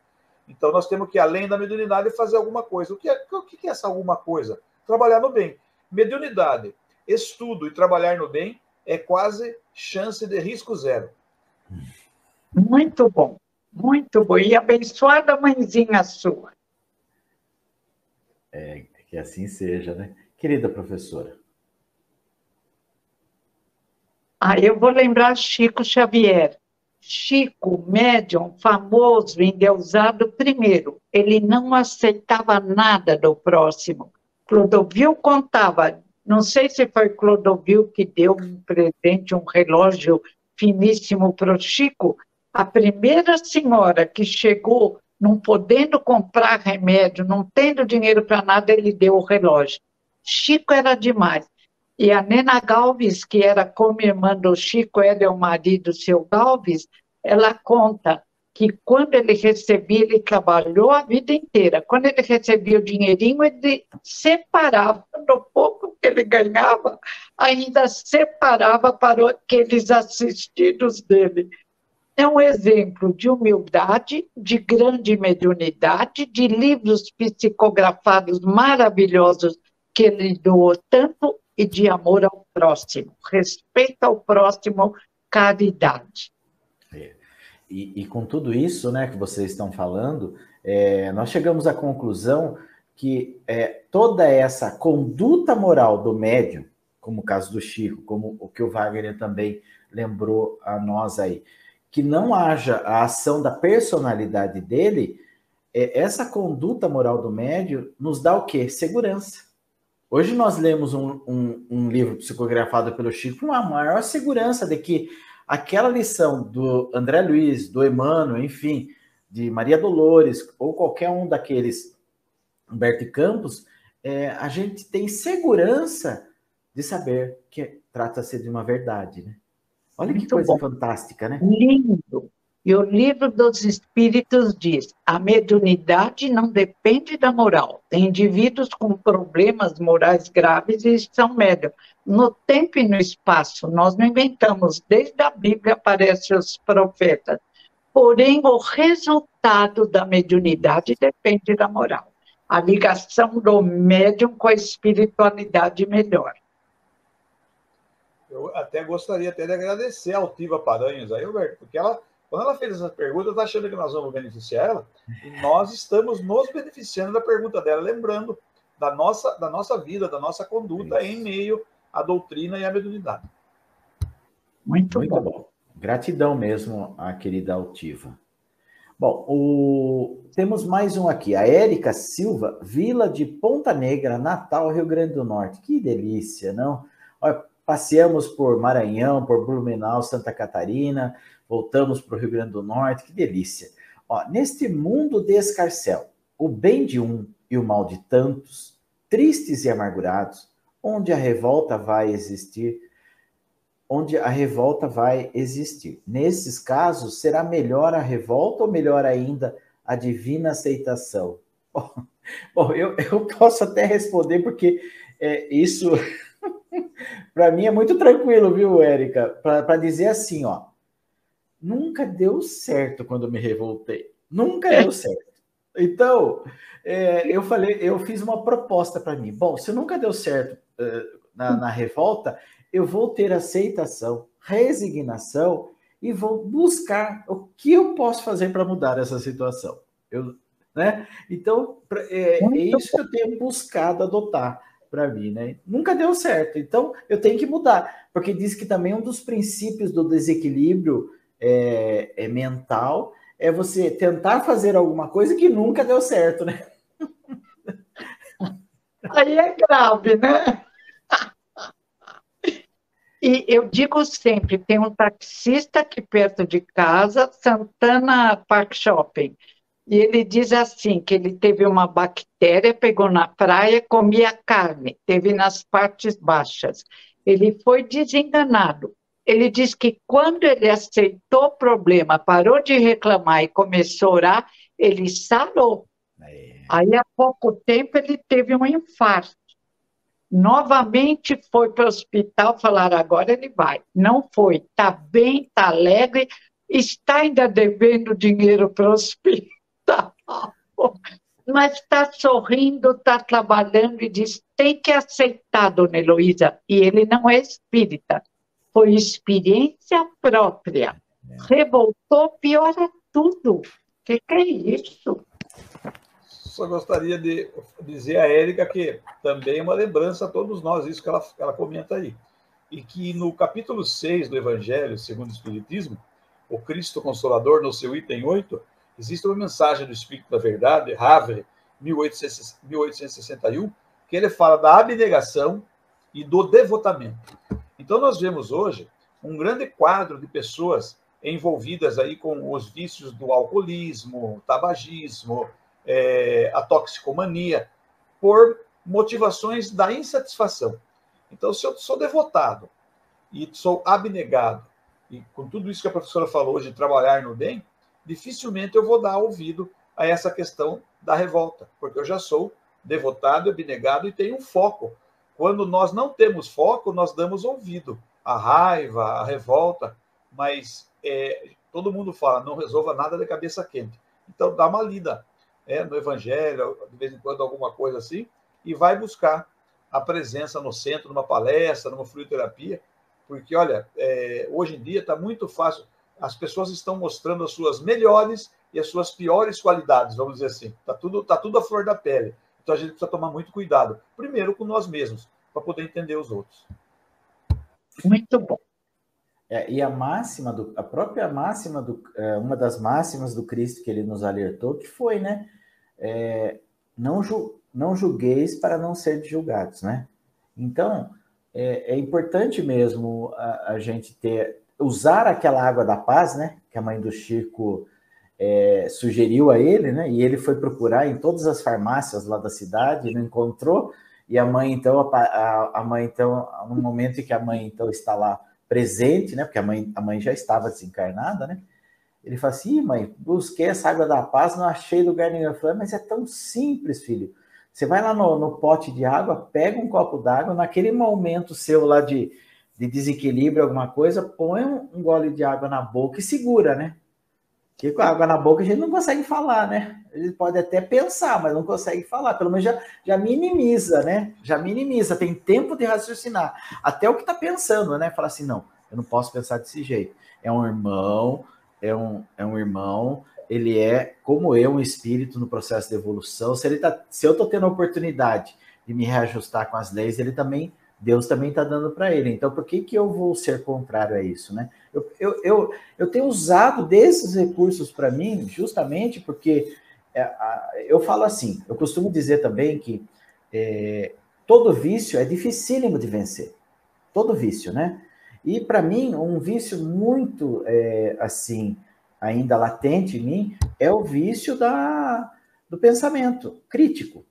Então, nós temos que, além da mediunidade, fazer alguma coisa. O que é essa alguma coisa? Trabalhar no bem. Mediunidade, estudo e trabalhar no bem é quase chance de risco zero. Muito bom, muito bom. E abençoada mãezinha sua. Que assim seja, né? Querida professora. Eu vou lembrar Chico Xavier. Chico, médium, famoso, endeusado, primeiro, ele não aceitava nada do próximo. Clodovil contava, não sei se foi Clodovil que deu um presente, um relógio finíssimo para o Chico, a primeira senhora que chegou não podendo comprar remédio, não tendo dinheiro para nada, ele deu o relógio. Chico era demais. E a Nena Galves, que era como irmã do Chico, ela é o marido, seu Galves, ela conta que quando ele recebia, ele trabalhou a vida inteira. Quando ele recebia o dinheirinho, ele separava, do pouco que ele ganhava, ainda separava para aqueles assistidos dele. É um exemplo de humildade, de grande mediunidade, de livros psicografados maravilhosos que ele doou tanto e de amor ao próximo, respeito ao próximo, caridade. E com tudo isso, né, que vocês estão falando, nós chegamos à conclusão que toda essa conduta moral do médium, como o caso do Chico, como o que o Wagner também lembrou a nós aí, que não haja a ação da personalidade dele, essa conduta moral do médium nos dá o quê? Segurança. Hoje nós lemos um livro psicografado pelo Chico com a maior segurança de que aquela lição do André Luiz, do Emmanuel, enfim, de Maria Dolores, ou qualquer um daqueles, Humberto Campos, a gente tem segurança de saber que trata-se de uma verdade, né? Olha que coisa fantástica, né? Lindo. E o Livro dos Espíritos diz, a mediunidade não depende da moral. Tem indivíduos com problemas morais graves e são médiums. No tempo e no espaço, nós não inventamos, desde a Bíblia aparecem os profetas. Porém, o resultado da mediunidade depende da moral. A ligação do médium com a espiritualidade melhor. Eu até gostaria de agradecer a Altiva Paranhos aí, Roberto, porque quando ela fez essa pergunta, está achando que nós vamos beneficiar ela, e nós estamos nos beneficiando da pergunta dela, lembrando da nossa vida, da nossa conduta em meio à doutrina e à mediunidade. Muito bom. Gratidão mesmo à querida Altiva. Bom, temos mais um aqui, a Érica Silva, Vila de Ponta Negra, Natal, Rio Grande do Norte. Que delícia, não? Olha, passeamos por Maranhão, por Blumenau, Santa Catarina, voltamos para o Rio Grande do Norte, que delícia. Neste mundo de escarcéu, o bem de um e o mal de tantos, tristes e amargurados, onde a revolta vai existir, Nesses casos, será melhor a revolta ou melhor ainda a divina aceitação? Bom, eu posso até responder, porque isso, para mim, é muito tranquilo, viu, Érica? Para dizer assim, ó, nunca deu certo quando eu me revoltei. Nunca deu certo. Então, eu fiz uma proposta para mim. Bom, se nunca deu certo na revolta, eu vou ter aceitação, resignação e vou buscar o que eu posso fazer para mudar essa situação. Né? Então, é isso que eu tenho buscado adotar para mim, né? Nunca deu certo, então eu tenho que mudar, porque diz que também um dos princípios do desequilíbrio mental é você tentar fazer alguma coisa que nunca deu certo, né? Aí é grave, né? E eu digo sempre, tem um taxista aqui perto de casa, Santana Park Shopping, e ele diz assim, que ele teve uma bactéria, pegou na praia, comia carne, teve nas partes baixas. Ele foi desenganado. Ele diz que quando ele aceitou o problema, parou de reclamar e começou a orar, ele sarou. Aí, há pouco tempo, ele teve um infarto. Novamente foi para o hospital, falaram, agora ele vai. Não foi, está bem, está alegre, está ainda devendo dinheiro para o hospital. Mas está sorrindo, está trabalhando e diz, tem que aceitar, dona Heloísa. E ele não é espírita, foi experiência própria. Revoltou, piora tudo. O que é isso? Só gostaria de dizer a Érica que também é uma lembrança a todos nós, isso que ela comenta aí. E que no capítulo 6 do Evangelho, segundo o Espiritismo, o Cristo Consolador, no seu item 8, existe uma mensagem do Espírito da Verdade, Havre, 1861, que ele fala da abnegação e do devotamento. Então, nós vemos hoje um grande quadro de pessoas envolvidas aí com os vícios do alcoolismo, tabagismo, a toxicomania, por motivações da insatisfação. Então, se eu sou devotado e sou abnegado, e com tudo isso que a professora falou hoje, de trabalhar no bem, dificilmente eu vou dar ouvido a essa questão da revolta, porque eu já sou devotado, abnegado e tenho um foco. Quando nós não temos foco, nós damos ouvido à raiva, à revolta, mas todo mundo fala, não resolva nada de cabeça quente. Então, dá uma lida no Evangelho, de vez em quando alguma coisa assim, e vai buscar a presença no centro, numa palestra, numa fluidoterapia, porque, olha, hoje em dia está muito fácil, as pessoas estão mostrando as suas melhores e as suas piores qualidades, vamos dizer assim. Está tudo à flor da pele. Então, a gente precisa tomar muito cuidado, primeiro com nós mesmos, para poder entender os outros. Muito bom. E a própria máxima, uma das máximas do Cristo que ele nos alertou, que foi, né? Não julgueis para não ser julgados, né? Então, é importante mesmo a gente usar aquela água da paz, né? Que a mãe do Chico sugeriu a ele, né? E ele foi procurar em todas as farmácias lá da cidade, não encontrou. E a mãe, então, no momento em que a mãe, então, está lá presente, né? Porque a mãe já estava desencarnada, né? Ele fala assim, mãe, busquei essa água da paz, não achei lugar nenhum. Eu falei, mas é tão simples, filho. Você vai lá no pote de água, pega um copo d'água, naquele momento seu lá de desequilíbrio, alguma coisa, põe um gole de água na boca e segura, né? Porque com a água na boca a gente não consegue falar, né? A gente pode até pensar, mas não consegue falar. Pelo menos já minimiza, né? Já minimiza, tem tempo de raciocinar. Até o que está pensando, né? Fala assim, não, eu não posso pensar desse jeito. É um irmão, ele é, como eu, um espírito no processo de evolução. Se eu estou tendo a oportunidade de me reajustar com as leis, Deus também está dando para ele. Então, por que eu vou ser contrário a isso, né? Eu tenho usado desses recursos para mim, justamente porque eu falo assim, eu costumo dizer também que todo vício é dificílimo de vencer. Todo vício, né? E, para mim, um vício muito, assim, ainda latente em mim, é o vício do pensamento crítico.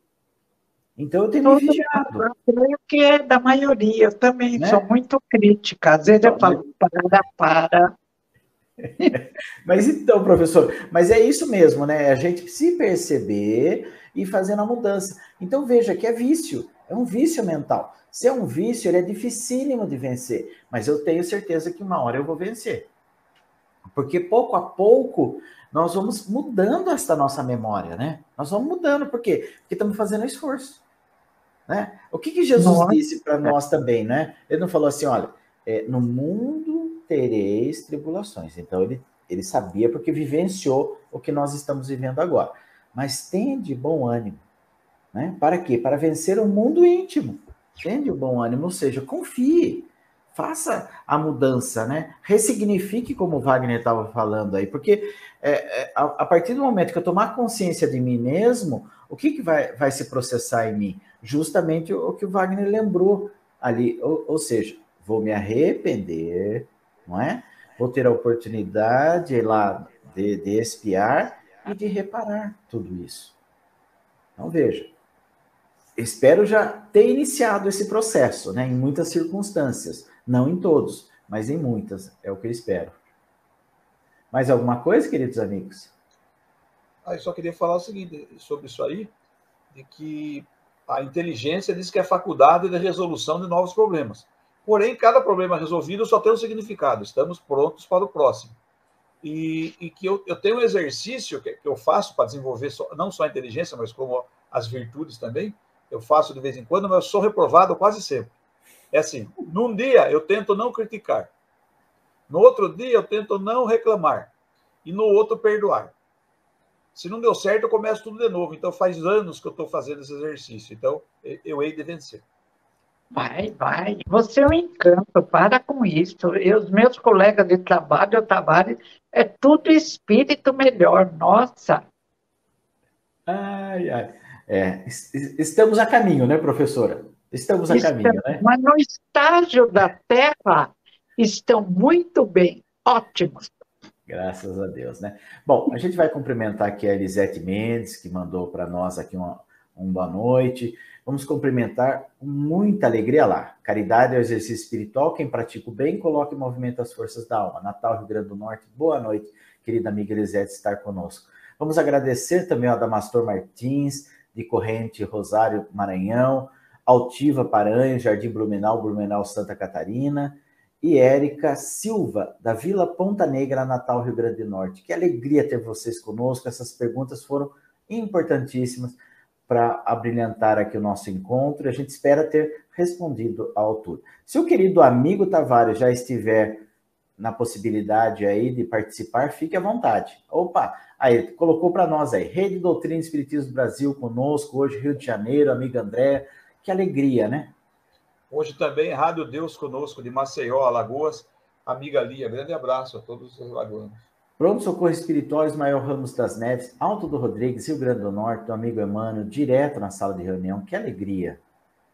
Então, eu tenho me vigiado. Eu creio que é da maioria, eu também sou muito crítica. Às vezes eu falo, para. Mas então, professor, mas é isso mesmo, né? A gente se perceber e fazendo a mudança. Então, veja que é vício, é um vício mental. Se é um vício, ele é dificílimo de vencer, mas eu tenho certeza que uma hora eu vou vencer. Porque pouco a pouco nós vamos mudando essa nossa memória, né? Nós vamos mudando, por quê? Porque estamos fazendo esforço, né? O que Jesus disse para nós também, né? Ele não falou assim, olha, no mundo tereis tribulações. Então, ele sabia porque vivenciou o que nós estamos vivendo agora. Mas tende bom ânimo, né? Para quê? Para vencer o mundo íntimo. Tende o bom ânimo, ou seja, confie. Faça a mudança, né? Ressignifique, como o Wagner estava falando aí, porque a partir do momento que eu tomar consciência de mim mesmo, o que vai se processar em mim? Justamente o que o Wagner lembrou ali, ou seja, vou me arrepender, não é? Vou ter a oportunidade lá de expiar e de reparar tudo isso. Então, veja, espero já ter iniciado esse processo, né? Em muitas circunstâncias. Não em todos, mas em muitas. É o que eu espero. Mais alguma coisa, queridos amigos? Eu só queria falar o seguinte sobre isso aí, de que a inteligência diz que é a faculdade de resolução de novos problemas. Porém, cada problema resolvido só tem um significado. Estamos prontos para o próximo. E que eu tenho um exercício que eu faço para desenvolver não só a inteligência, mas como as virtudes também. Eu faço de vez em quando, mas eu sou reprovado quase sempre. É assim, num dia eu tento não criticar. No outro dia eu tento não reclamar. E no outro perdoar. Se não deu certo, eu começo tudo de novo. Então faz anos que eu estou fazendo esse exercício. Então eu hei de vencer. Vai. Você é um encanto, para com isso. E os meus colegas de trabalho, Tavares, é tudo espírito melhor. Nossa! Ai. Estamos a caminho, né, professora? Estamos a caminho, né? Mas no estágio da Terra estão muito bem, ótimos. Graças a Deus, né? Bom, a gente vai cumprimentar aqui a Elisete Mendes, que mandou para nós aqui uma boa noite. Vamos cumprimentar com muita alegria lá. Caridade é o exercício espiritual. Quem pratica o bem, coloca em movimento as forças da alma. Natal, Rio Grande do Norte. Boa noite, querida amiga Elisete, estar conosco. Vamos agradecer também ao Adamastor Martins, de Corrente, Rosário, Maranhão, Altiva Paranhos, Jardim Blumenau, Santa Catarina, e Érica Silva, da Vila Ponta Negra, Natal, Rio Grande do Norte. Que alegria ter vocês conosco. Essas perguntas foram importantíssimas para abrilhantar aqui o nosso encontro. A gente espera ter respondido à altura. Se o querido amigo Tavares já estiver na possibilidade aí de participar, fique à vontade. Opa, aí, colocou para nós aí, Rede Doutrina Espiritismo do Brasil conosco, hoje Rio de Janeiro, amiga André, que alegria, né? Hoje também, Rádio Deus conosco, de Maceió, Alagoas, amiga Lia, grande abraço a todos os alagoanos. Pronto Socorro Espiritual, Ismael Ramos das Neves, Alto do Rodrigues, Rio Grande do Norte, do amigo Emmanuel, direto na sala de reunião, que alegria.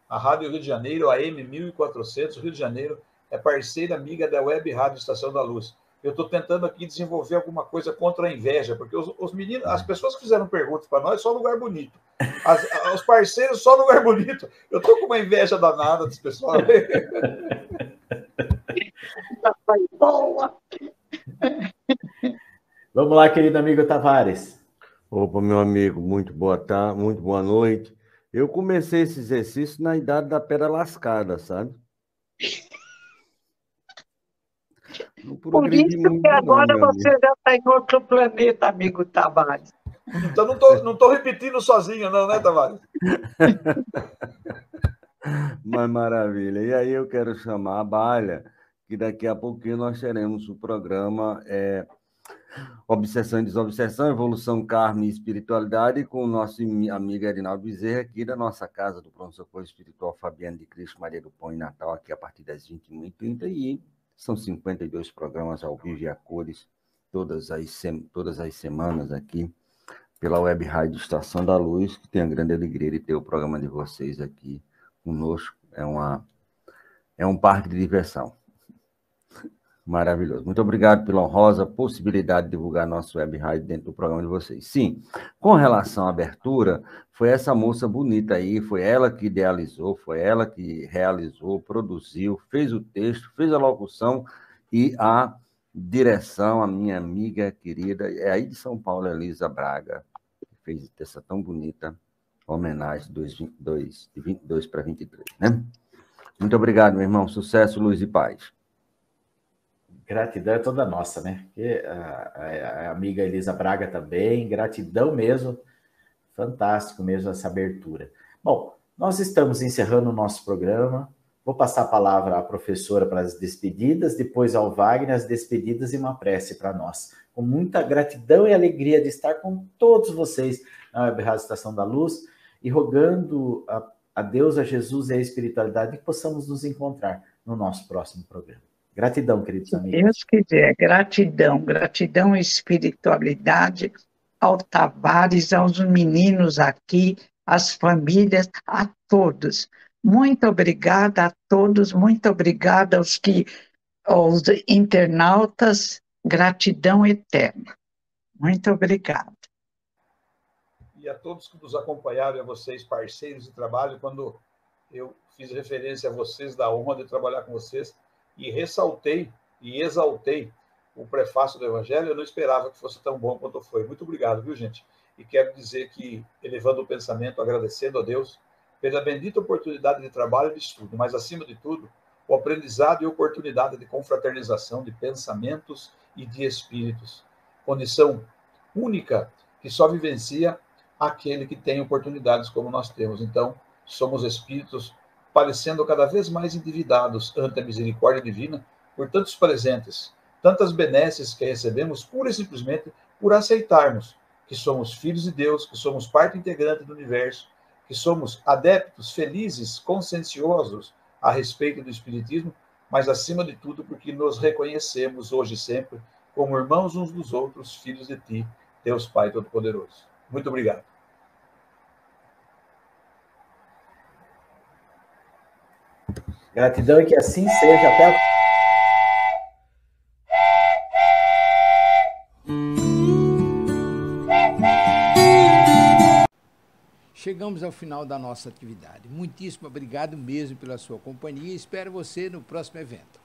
A Rádio Rio de Janeiro, a AM 1400, Rio de Janeiro, é parceira amiga da Web Rádio Estação da Luz. Eu estou tentando aqui desenvolver alguma coisa contra a inveja, porque os meninos, as pessoas que fizeram perguntas para nós, só lugar bonito. Os parceiros, só lugar bonito. Eu estou com uma inveja danada dos pessoal. Foi boa. Vamos lá, querido amigo Tavares. Opa, meu amigo, muito boa tarde, muito boa noite. Eu comecei esse exercício na idade da pedra lascada, sabe? Por isso que agora você já está em outro planeta, amigo Tavares. Então não estou repetindo sozinho, não, né, Tavares? Mas maravilha. E aí eu quero chamar a Balha, que daqui a pouquinho nós teremos o programa Obsessão e Desobsessão, Evolução, Karma e Espiritualidade, com o nosso amigo Erinaldo Bezerra, aqui da nossa casa do Pronto Socorro Espiritual Fabiano de Cristo, Maria do Pão e Natal, aqui a partir das 21h30, e são 52 programas ao vivo e a cores, todas as semanas aqui, pela Web Rádio Estação da Luz, que tem a grande alegria de ter o programa de vocês aqui conosco. É um parque de diversão. Maravilhoso. Muito obrigado pela honrosa possibilidade de divulgar nosso Web Rádio dentro do programa de vocês. Sim, com relação à abertura, foi essa moça bonita aí, foi ela que idealizou, foi ela que realizou, produziu, fez o texto, fez a locução e a direção, a minha amiga querida, é aí de São Paulo, Elisa Braga, que fez essa tão bonita homenagem de 22 para 23, né? Muito obrigado, meu irmão. Sucesso, luz e paz. Gratidão é toda nossa, né? E a amiga Elisa Braga também, gratidão mesmo. Fantástico mesmo essa abertura. Bom, nós estamos encerrando o nosso programa. Vou passar a palavra à professora para as despedidas, depois ao Wagner, as despedidas e uma prece para nós. Com muita gratidão e alegria de estar com todos vocês na Web Rádio Estação da Luz e rogando a Deus, a Jesus e a espiritualidade que possamos nos encontrar no nosso próximo programa. Gratidão, queridos amigos. Se Deus quiser, gratidão e espiritualidade ao Tavares, aos meninos aqui, às famílias, a todos. Muito obrigada a todos, muito obrigada aos internautas, gratidão eterna. Muito obrigada. E a todos que nos acompanharam, e a vocês, parceiros de trabalho, quando eu fiz referência a vocês, da honra de trabalhar com vocês, e ressaltei e exaltei o prefácio do Evangelho, eu não esperava que fosse tão bom quanto foi. Muito obrigado, viu, gente? E quero dizer que, elevando o pensamento, agradecendo a Deus pela bendita oportunidade de trabalho e de estudo, mas, acima de tudo, o aprendizado e oportunidade de confraternização de pensamentos e de espíritos. Condição única que só vivencia aquele que tem oportunidades como nós temos. Então, somos espíritos parecendo cada vez mais endividados ante a misericórdia divina por tantos presentes, tantas benesses que recebemos pura e simplesmente por aceitarmos que somos filhos de Deus, que somos parte integrante do universo, que somos adeptos, felizes, conscienciosos a respeito do Espiritismo, mas, acima de tudo, porque nos reconhecemos hoje e sempre como irmãos uns dos outros, filhos de Ti, Deus Pai Todo-Poderoso. Muito obrigado. Gratidão e que assim seja. Até a... Chegamos ao final da nossa atividade. Muitíssimo obrigado mesmo pela sua companhia e espero você no próximo evento.